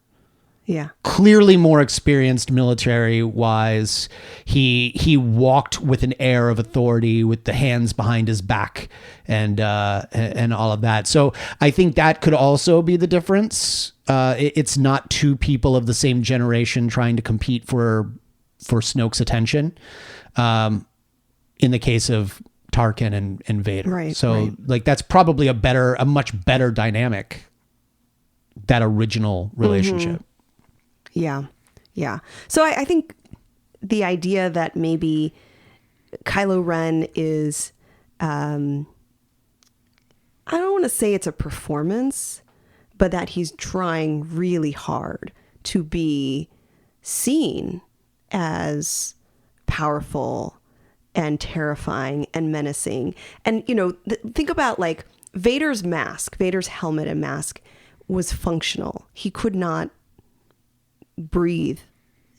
Yeah. Clearly more experienced military-wise. He walked with an air of authority, with the hands behind his back, and all of that. So I think that could also be the difference. It's not two people of the same generation trying to compete for Snoke's attention. In the case of Tarkin and Vader, right? So right. like that's probably a much better dynamic. That original relationship. Mm-hmm. Yeah. So I think the idea that maybe Kylo Ren is, I don't want to say it's a performance, but that he's trying really hard to be seen as powerful and terrifying and menacing. And, think about like Vader's helmet and mask was functional. He could not breathe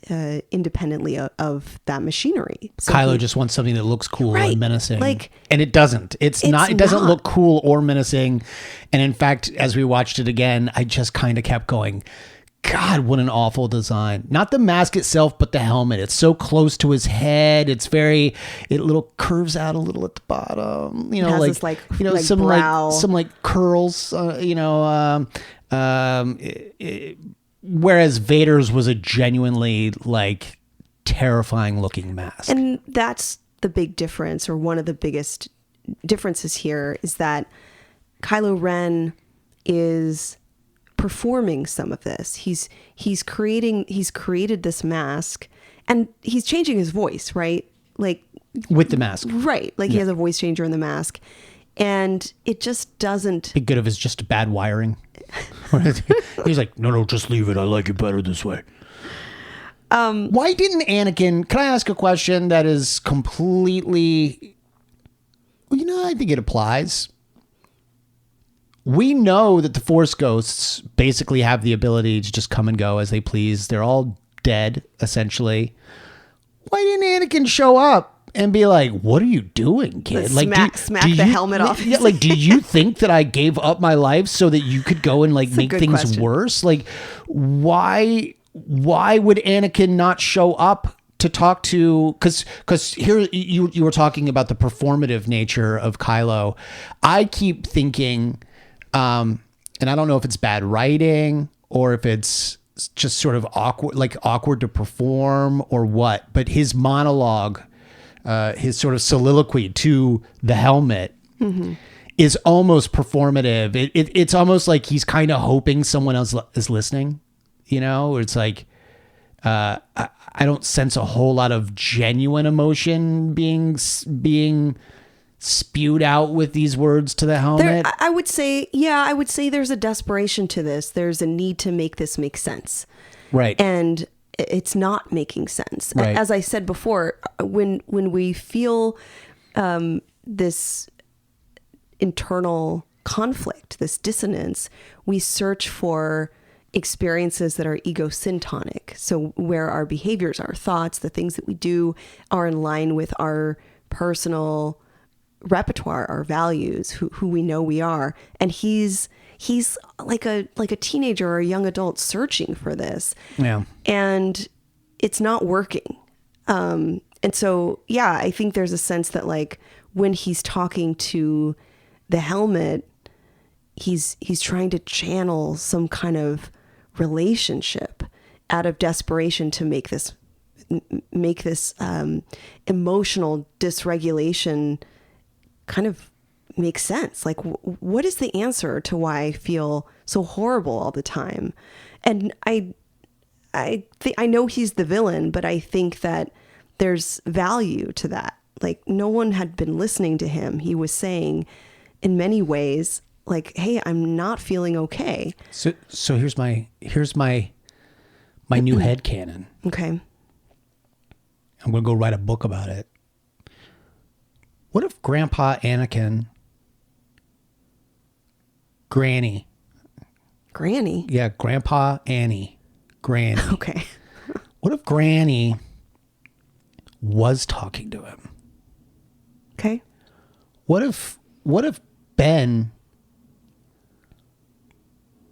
independently of that machinery. So Kylo just wants something that looks cool right, and menacing. and it doesn't. It doesn't look cool or menacing. And in fact, as we watched it again, I just kind of kept going, God, what an awful design. Not the mask itself, but the helmet. It's so close to his head. It little curves out a little at the bottom. It has this some brow. some curls, whereas Vader's was a genuinely terrifying looking mask. And that's the big difference, or one of the biggest differences here, is that Kylo Ren is performing some of this. He's created this mask, and he's changing his voice, right? With the mask. Right. He has a voice changer in the mask. And it just doesn't... Be good if it's just bad wiring. He's like, no, just leave it. I like it better this way. Why didn't Anakin... Can I ask a question that is completely... Well, I think it applies. We know that the Force ghosts basically have the ability to just come and go as they please. They're all dead, essentially. Why didn't Anakin show up and be like, what are you doing, kid? Smack the helmet off. Yeah, do you think that I gave up my life so that you could go and make things question. worse? Why would Anakin not show up to talk to, because here you were talking about the performative nature of Kylo. I keep thinking, and I don't know if it's bad writing or if it's just sort of awkward to perform or what, but his monologue, his sort of soliloquy to the helmet is almost performative. It's almost like he's kind of hoping someone else is listening, it's like, I don't sense a whole lot of genuine emotion being spewed out with these words to the helmet. I would say there's a desperation to this. There's a need to make this make sense. Right. And it's not making sense. Right. As I said before, when we feel this internal conflict, this dissonance, we search for experiences that are egosyntonic. So where our behaviors, our thoughts, the things that we do are in line with our personal repertoire, our values, who we know we are. And he's like a teenager or a young adult searching for this. Yeah. And it's not working. And so, I think there's a sense that when he's talking to the helmet, he's trying to channel some kind of relationship out of desperation to make this emotional dysregulation kind of make sense. What is the answer to why I feel so horrible all the time? And I know he's the villain, but I think that there's value to that. No one had been listening to him. He was saying in many ways, like, hey, I'm not feeling okay. So here's my new headcanon. Okay. I'm going to go write a book about it. What if Grandpa Anakin, Granny? Yeah, Grandpa Annie. Granny. Okay. What if Granny was talking to him? Okay. What if Ben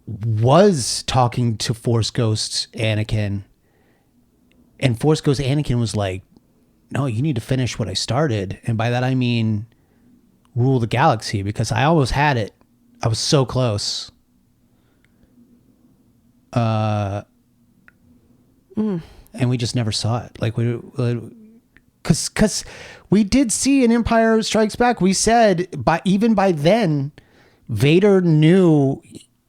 was talking to Force Ghost Anakin, and Force Ghost Anakin was like, no, you need to finish what I started. And by that, I mean rule the galaxy, because I almost had it. I was so close. And we just never saw it. Like because we did see in Empire Strikes Back, we said even by then, Vader knew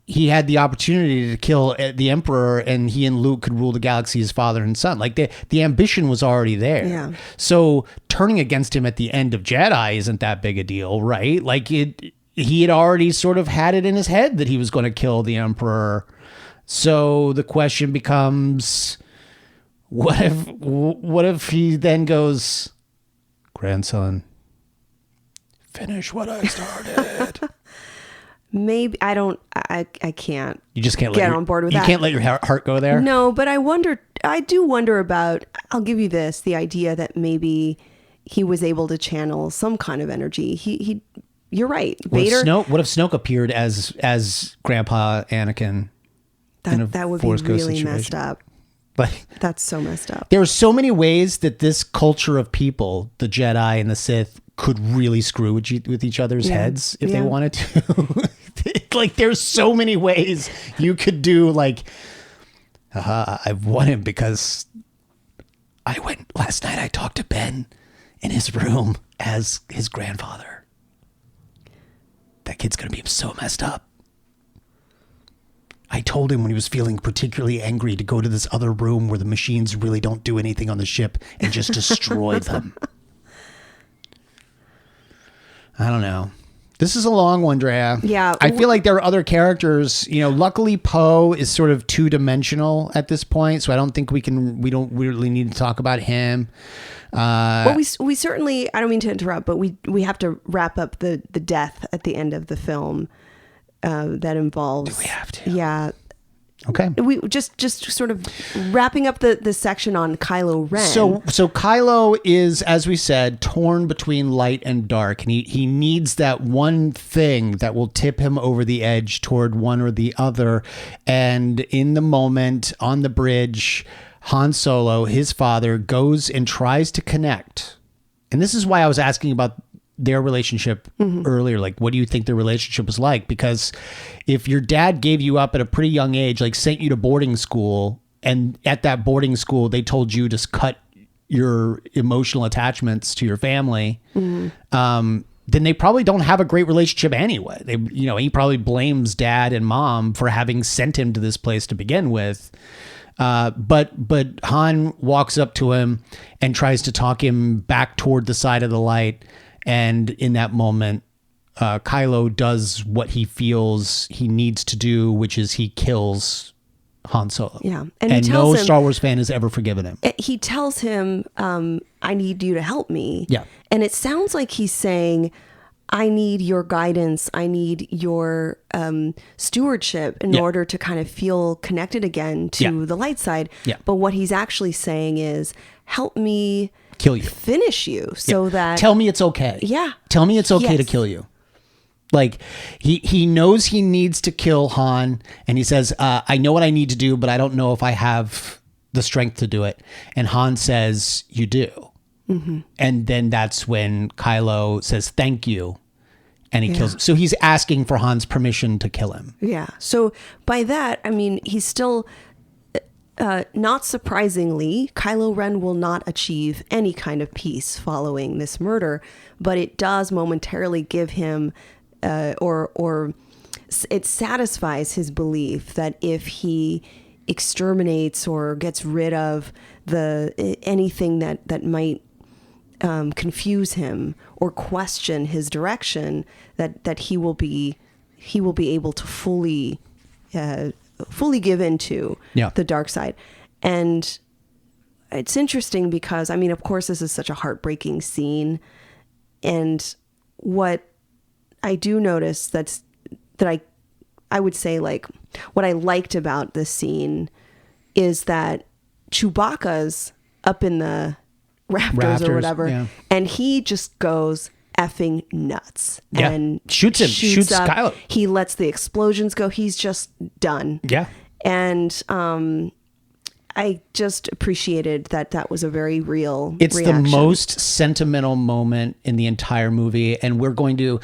he had the opportunity to kill the Emperor, and he and Luke could rule the galaxy as father and son. Like the ambition was already there. Yeah. So turning against him at the end of Jedi isn't that big a deal, right? Like he had already sort of had it in his head that he was going to kill the Emperor. So the question becomes, what if he then goes, grandson, finish what I started? Maybe I can't. You just can't get on board with that. You can't let your heart go there. No, but I do wonder about, I'll give you this, the idea that maybe he was able to channel some kind of energy. You're right. Vader. What if Snoke appeared as Grandpa Anakin? That would be really messed up. Like, that's so messed up. There are so many ways that this culture of people, the Jedi and the Sith, could really screw with each other's heads if they wanted to. Like, there's so many ways you could do, like, I've won him because last night I talked to Ben in his room as his grandfather. That kid's going to be so messed up. I told him when he was feeling particularly angry to go to this other room where the machines really don't do anything on the ship and just destroy them. I don't know. This is a long one, Drea. Yeah. I feel like there are other characters. Luckily Poe is sort of two-dimensional at this point, so I don't think we don't really need to talk about him. Well, we certainly, I don't mean to interrupt, but we have to wrap up the death at the end of the film that involves. Do we have to? Yeah. Okay. We just sort of wrapping up the section on Kylo Ren. So Kylo is, as we said, torn between light and dark, and he needs that one thing that will tip him over the edge toward one or the other. And in the moment on the bridge, Han Solo, his father, goes and tries to connect. And this is why I was asking about their relationship earlier. Like, what do you think their relationship was like? Because if your dad gave you up at a pretty young age, like sent you to boarding school, and at that boarding school, they told you to cut your emotional attachments to your family, then they probably don't have a great relationship anyway. He probably blames dad and mom for having sent him to this place to begin with. But Han walks up to him and tries to talk him back toward the side of the light. And in that moment, Kylo does what he feels he needs to do, which is he kills Han Solo. Yeah. And no Star Wars fan has ever forgiven him. He tells him, I need you to help me. Yeah. And it sounds like he's saying, I need your guidance. I need your stewardship in order to kind of feel connected again to the light side. Yeah. But what he's actually saying is, help me kill you, finish you, so that tell me it's okay. Yeah. Tell me it's okay to kill you. Like he knows he needs to kill Han, and he says, I know what I need to do, but I don't know if I have the strength to do it. And Han says, you do. Mm-hmm. And then that's when Kylo says, thank you. And he kills him. So he's asking for Han's permission to kill him. Yeah. So by that, I mean, he's still, not surprisingly, Kylo Ren will not achieve any kind of peace following this murder, but it does momentarily give him, or it satisfies his belief that if he exterminates or gets rid of anything that might confuse him or question his direction, that he will be he will be able to fully give into the dark side. And it's interesting because, I mean, of course, this is such a heartbreaking scene. And what I do notice that I would say, like, what I liked about this scene is that Chewbacca's up in the rafters or whatever, and he just goes effing nuts and shoots up. Kylo. He lets the explosions go. He's just done. And I just appreciated that was a very real reaction. The most sentimental moment in the entire movie, and we're going to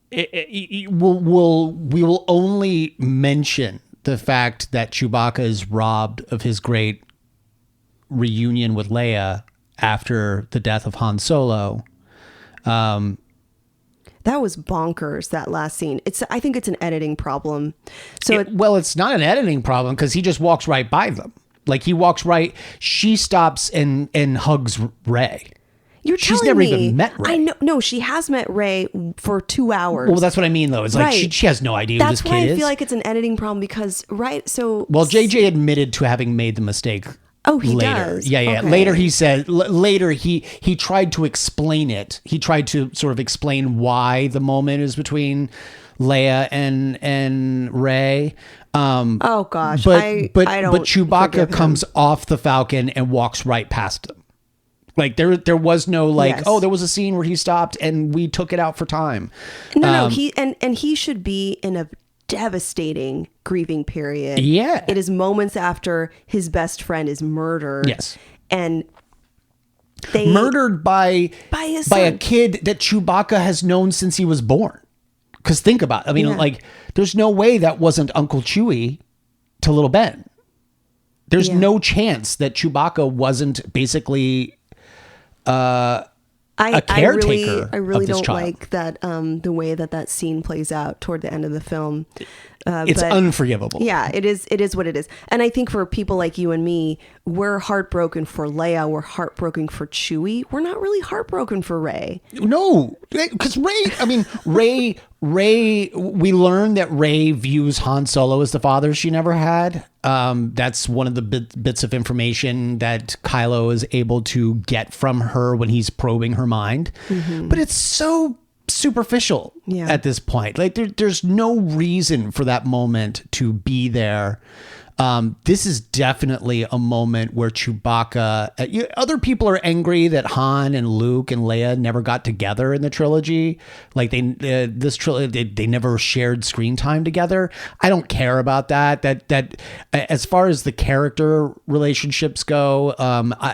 we will only mention the fact that Chewbacca is robbed of his great reunion with Leia after the death of Han Solo. That was bonkers, that last scene. I think it's an editing problem. So it's not an editing problem because he just walks right by them. Like, he walks right. She stops and hugs Rey. She's never even met Rey. I know. No, she has met Rey for 2 hours. Well, that's what I mean, though. It's like she has no idea who this kid is. That's why I feel like it's an editing problem because, Well, JJ admitted to having made the mistake. Oh, he later. does? Yeah. Okay. Later, he said, he tried to explain it. He tried to sort of explain why the moment is between Leia and Rey. Oh, gosh. But I don't Chewbacca comes off the Falcon and walks right past him. Like, there was no there was a scene where he stopped and we took it out for time. No, he should be in a devastating grieving period. Yeah. It is moments after his best friend is murdered. Yes. And murdered by a kid that Chewbacca has known since he was born. Because think about it. I mean, there's no way that wasn't Uncle Chewie to little Ben. There's no chance that Chewbacca wasn't basically a caretaker. I really of this don't child. like that the way that scene plays out toward the end of the film. It's unforgivable. Yeah, it is what it is. And I think for people like you and me, we're heartbroken for Leia. We're heartbroken for Chewie. We're not really heartbroken for Rey. No, because Rey, we learned that Rey views Han Solo as the father she never had. That's one of the bits of information that Kylo is able to get from her when he's probing her mind. Mm-hmm. But it's so superficial at this point. Like, there's no reason for that moment to be there. This is definitely a moment where Chewbacca, other people are angry that Han and Luke and Leia never got together in the trilogy. Like, this trilogy, they never shared screen time together. I don't care about that. That as far as the character relationships go,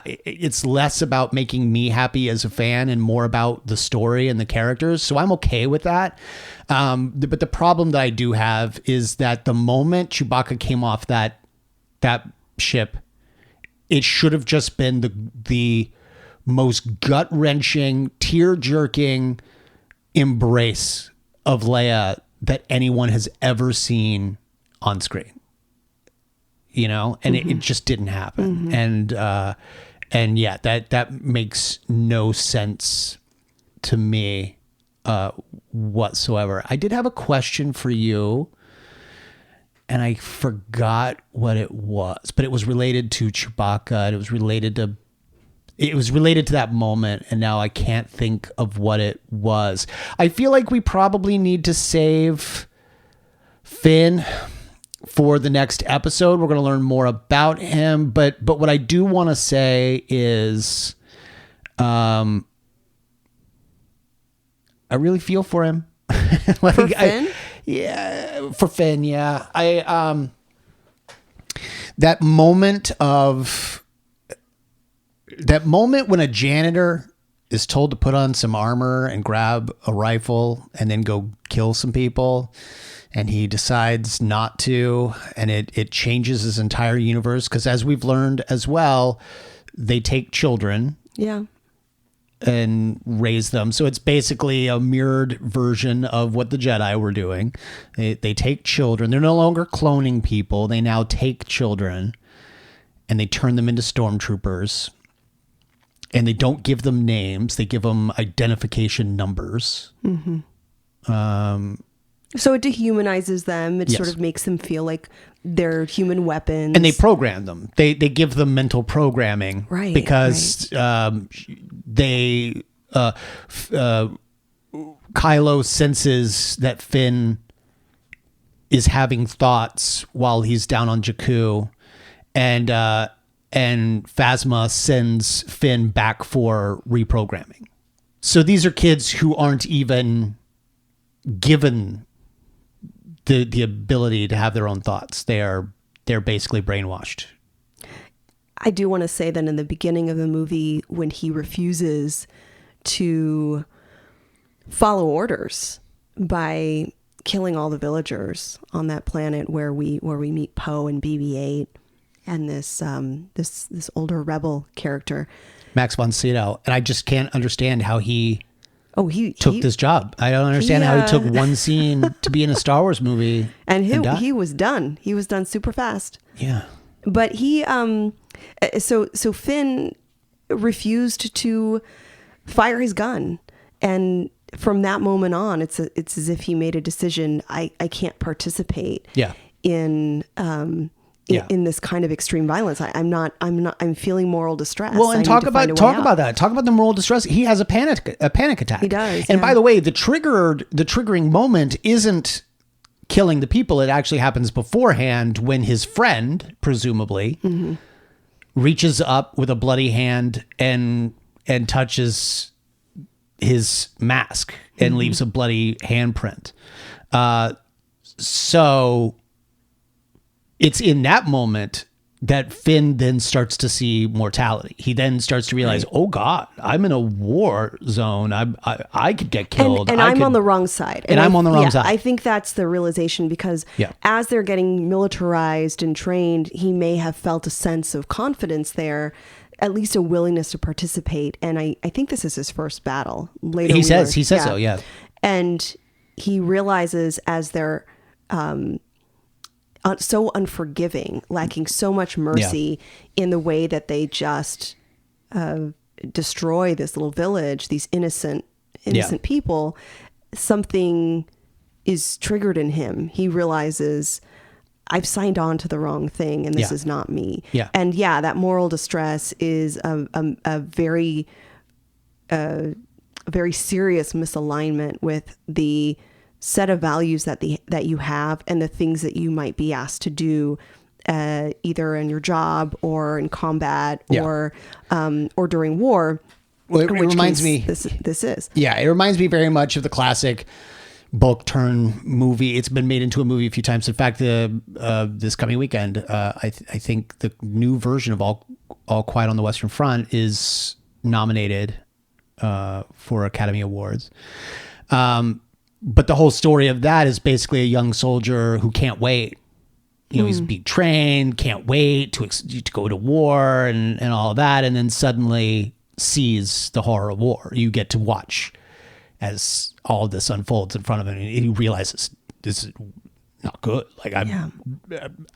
it's less about making me happy as a fan and more about the story and the characters. So I'm okay with that. But the problem that I do have is that the moment Chewbacca came off that ship, it should have just been the most gut-wrenching, tear-jerking embrace of Leia that anyone has ever seen on screen. You know, and it just didn't happen. Mm-hmm. And yeah, that makes no sense to me whatsoever. I did have a question for you, and I forgot what it was, but it was related to Chewbacca, and it was related to that moment, and now I can't think of what it was. I feel like we probably need to save Finn for the next episode. We're going to learn more about him, but what I do want to say is I really feel for him. For Finn? For Finn, yeah. That moment when a janitor is told to put on some armor and grab a rifle and then go kill some people, and he decides not to, and it changes his entire universe, because as we've learned as well, they take children. Yeah. And raise them. So it's basically a mirrored version of what the Jedi were doing. They take children. They're no longer cloning people. They now take children and they turn them into stormtroopers. And they don't give them names. They give them identification numbers. Mm-hmm. So it dehumanizes them. It sort of makes them feel like they're human weapons. And they program them. They give them mental programming. Right. Because Kylo senses that Finn is having thoughts while he's down on Jakku, and Phasma sends Finn back for reprogramming. So these are kids who aren't even given the ability to have their own thoughts. They're basically brainwashed. I do want to say that in the beginning of the movie, when he refuses to follow orders by killing all the villagers on that planet where we meet Poe and BB-8 and this older rebel character, Max von Sydow, and I just can't understand how he took this job. I don't understand how he took one scene to be in a Star Wars movie and he was done. He was done super fast. Yeah, but he so Finn refused to fire his gun, and from that moment on, it's as if he made a decision. I can't participate. In this kind of extreme violence. I'm feeling moral distress. Well, and talk about that. Talk about the moral distress. He has a panic attack. He does. And by the way, the triggering moment isn't killing the people. It actually happens beforehand when his friend, presumably, reaches up with a bloody hand and touches his mask and leaves a bloody handprint. So it's in that moment that Finn then starts to see mortality. He then starts to realize, oh God, I'm in a war zone. I could get killed. And I'm on the wrong side. And I'm on the wrong side. I think that's the realization, because as they're getting militarized and trained, he may have felt a sense of confidence there, at least a willingness to participate. And I think this is his first battle. Later he says so, yeah. And he realizes as they're so unforgiving, lacking so much mercy in the way that they just destroy this little village, these innocent people, something is triggered in him. He realizes, I've signed on to the wrong thing, and this is not me. Yeah. And that moral distress is a very serious misalignment with the set of values that you have and the things that you might be asked to do, either in your job or in combat or during war. Well, it reminds me. This is. Yeah, it reminds me very much of the classic book turn movie. It's been made into a movie a few times. In fact, this coming weekend, I think the new version of All Quiet on the Western Front is nominated for Academy Awards. But the whole story of that is basically a young soldier who can't wait. He's being trained, can't wait to go to war and all of that, and then suddenly sees the horror of war. You get to watch as all of this unfolds in front of him, and he realizes this is not good.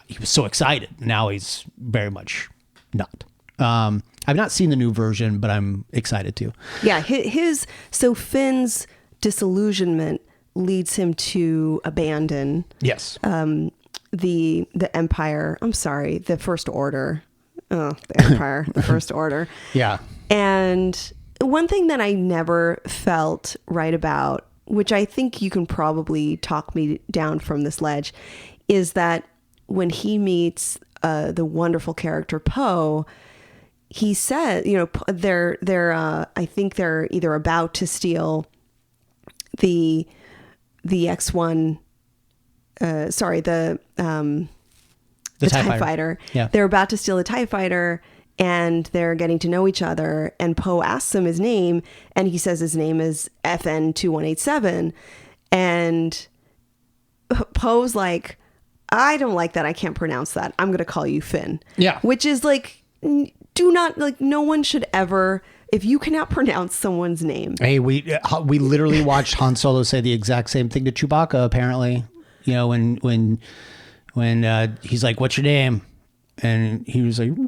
He was so excited. Now he's very much not. I've not seen the new version, but I'm excited to. Yeah, so Finn's disillusionment leads him to abandon the Empire. I'm sorry, the First Order. Oh, the Empire, the First Order. Yeah. And one thing that I never felt right about, which I think you can probably talk me down from this ledge, is that when he meets the wonderful character Poe, he said, I think they're either about to steal the X1, the TIE fighter. Yeah. They're about to steal the TIE fighter, and they're getting to know each other. And Poe asks him his name, and he says his name is FN2187. And Poe's like, I don't like that. I can't pronounce that. I'm going to call you Finn. Yeah. Which is no one should ever, if you cannot pronounce someone's name. Hey, we literally watched Han Solo say the exact same thing to Chewbacca, apparently. When he's like, what's your name? And he was like, he's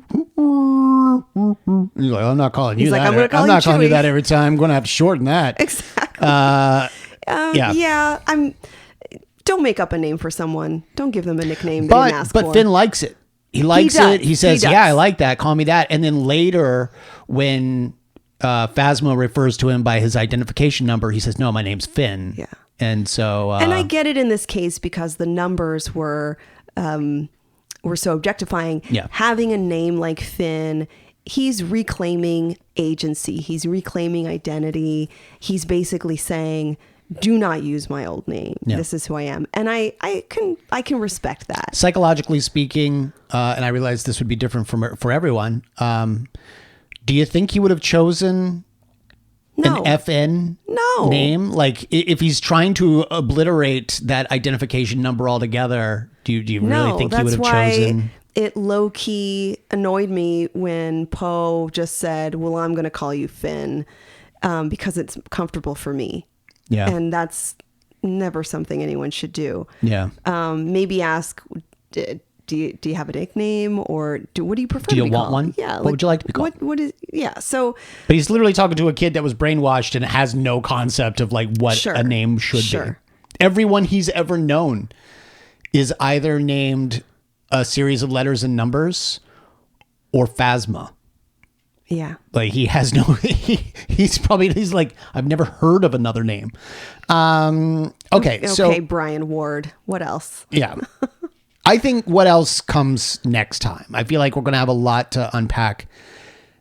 like, I'm not calling you that. I'm not calling you that every time. I'm going to have to shorten that. Exactly. Yeah. I'm Don't make up a name for someone. Don't give them a nickname they didn't ask but for. Finn likes it. He likes it. He says, does. yeah, I like that. Call me that. And then later when Phasma refers to him by his identification number, he says, no, my name's Finn. Yeah. And so... and I get it in this case because the numbers were so objectifying. Yeah. Having a name like Finn, he's reclaiming agency. He's reclaiming identity. He's basically saying, do not use my old name. Yeah. This is who I am. And I can respect that. Psychologically speaking, and I realize this would be different for everyone, do you think he would have chosen No. an FN name? Like, if he's trying to obliterate that identification number altogether, do you really think he would have chosen... It low-key annoyed me when Poe just said, well, I'm going to call you Finn because it's comfortable for me. Yeah. And that's never something anyone should do. Yeah. Maybe ask, do you have a nickname, or what do you prefer to be Do you want called? one? Yeah. What would you like to be called? So... But he's literally talking to a kid that was brainwashed and has no concept of like what a name should be. Everyone he's ever known is either named a series of letters and numbers or Phasma. Yeah. Like he has no, he's like, I've never heard of another name. Okay. So Brian Ward. What else? Yeah. I think what else comes next time? I feel like we're going to have a lot to unpack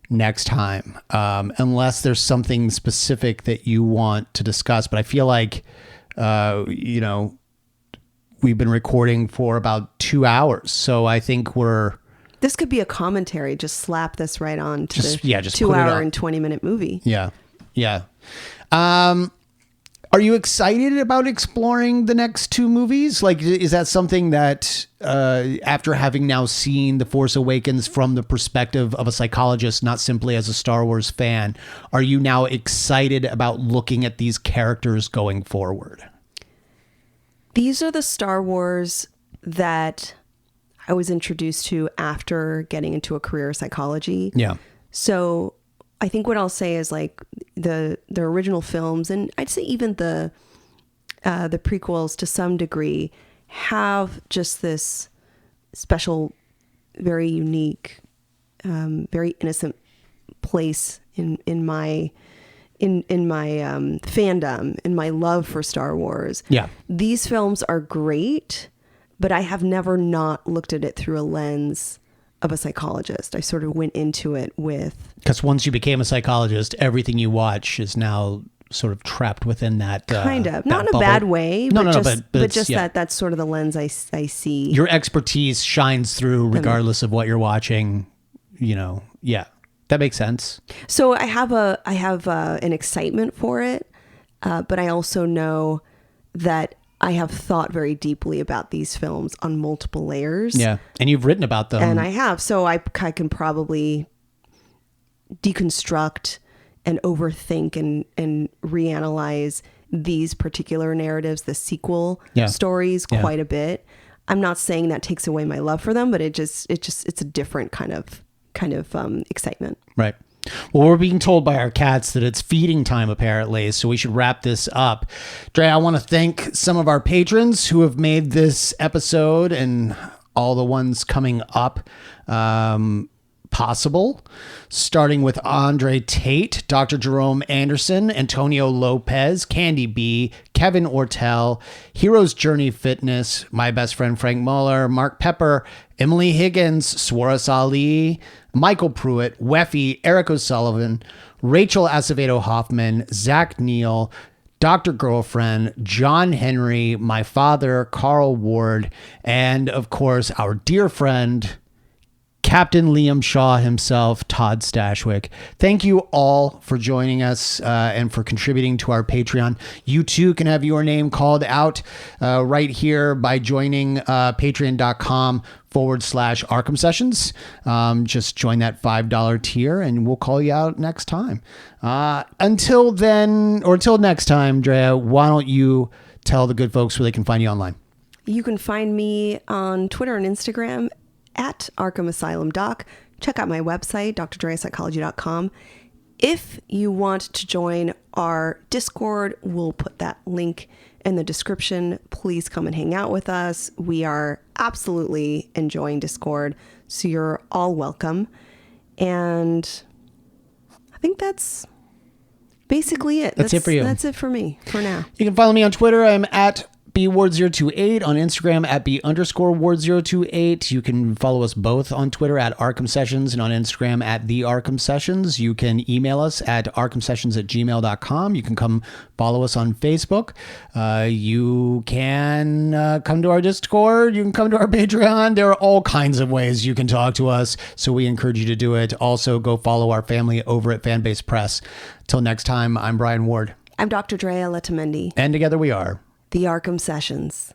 next time. Unless there's something specific that you want to discuss, but I feel like, we've been recording for about 2 hours. So I think this could be a commentary. Just slap this right on to just 2 hour and 20-minute movie. Yeah. Yeah. Are you excited about exploring the next two movies? Like, is that something that, after having now seen The Force Awakens from the perspective of a psychologist, not simply as a Star Wars fan, are you now excited about looking at these characters going forward? These are the Star Wars that I was introduced to after getting into a career in psychology. Yeah. So I think what I'll say is like the original films, and I'd say even the prequels to some degree, have just this special, very unique, very innocent place in my fandom, in my love for Star Wars. Yeah. These films are great, but I have never not looked at it through a lens of a psychologist. I sort of went into it with... Because once you became a psychologist, everything you watch is now sort of trapped within that kind of. Not in a bubble. bad way, No, but just that's sort of the lens I see. Your expertise shines through regardless of what you're watching, Yeah. That makes sense. So I have an excitement for it, but I also know that I have thought very deeply about these films on multiple layers. Yeah, and you've written about them. And I have, so I can probably deconstruct and overthink and reanalyze these particular narratives, the sequel stories, quite a bit. I'm not saying that takes away my love for them, but it's a different kind of excitement. Right. Well, we're being told by our cats that it's feeding time, apparently, so we should wrap this up. Dre, I want to thank some of our patrons who have made this episode and all the ones coming up possible, starting with Andre Tate, Dr. Jerome Anderson, Antonio Lopez, Candy B, Kevin Ortel, Hero's Journey Fitness, my best friend Frank Muller, Mark Pepper, Emily Higgins, Swaras Ali, Michael Pruitt, Weffy, Eric O'Sullivan, Rachel Acevedo Hoffman, Zach Neal, Dr. Girlfriend, John Henry, my father, Carl Ward, and of course, our dear friend, Captain Liam Shaw himself, Todd Stashwick. Thank you all for joining us and for contributing to our Patreon. You too can have your name called out right here by joining patreon.com/Arkham Sessions. Just join that $5 tier and we'll call you out next time. Until then, or until next time, Drea, why don't you tell the good folks where they can find you online? You can find me on Twitter and Instagram at Arkham Asylum Doc. Check out my website, drdrepsychology.com. If you want to join our Discord, we'll put that link in the description. Please come and hang out with us. We are absolutely enjoying Discord, so you're all welcome. And I think that's basically it. That's it for you. That's it for me for now. You can follow me on Twitter. I'm at bward028, on Instagram at b_ward028. You can follow us both on Twitter at Arkham Sessions and on Instagram at the Arkham Sessions. You can email us at arkhamsessions@gmail.com. You can come follow us on Facebook. You can come to our Discord. You can come to our Patreon. There are all kinds of ways you can talk to us, so we encourage you to do it. Also, go follow our family over at Fanbase Press. Till next time, I'm Brian Ward. I'm Dr. Drea Letamendi. And together we are the Arkham Sessions.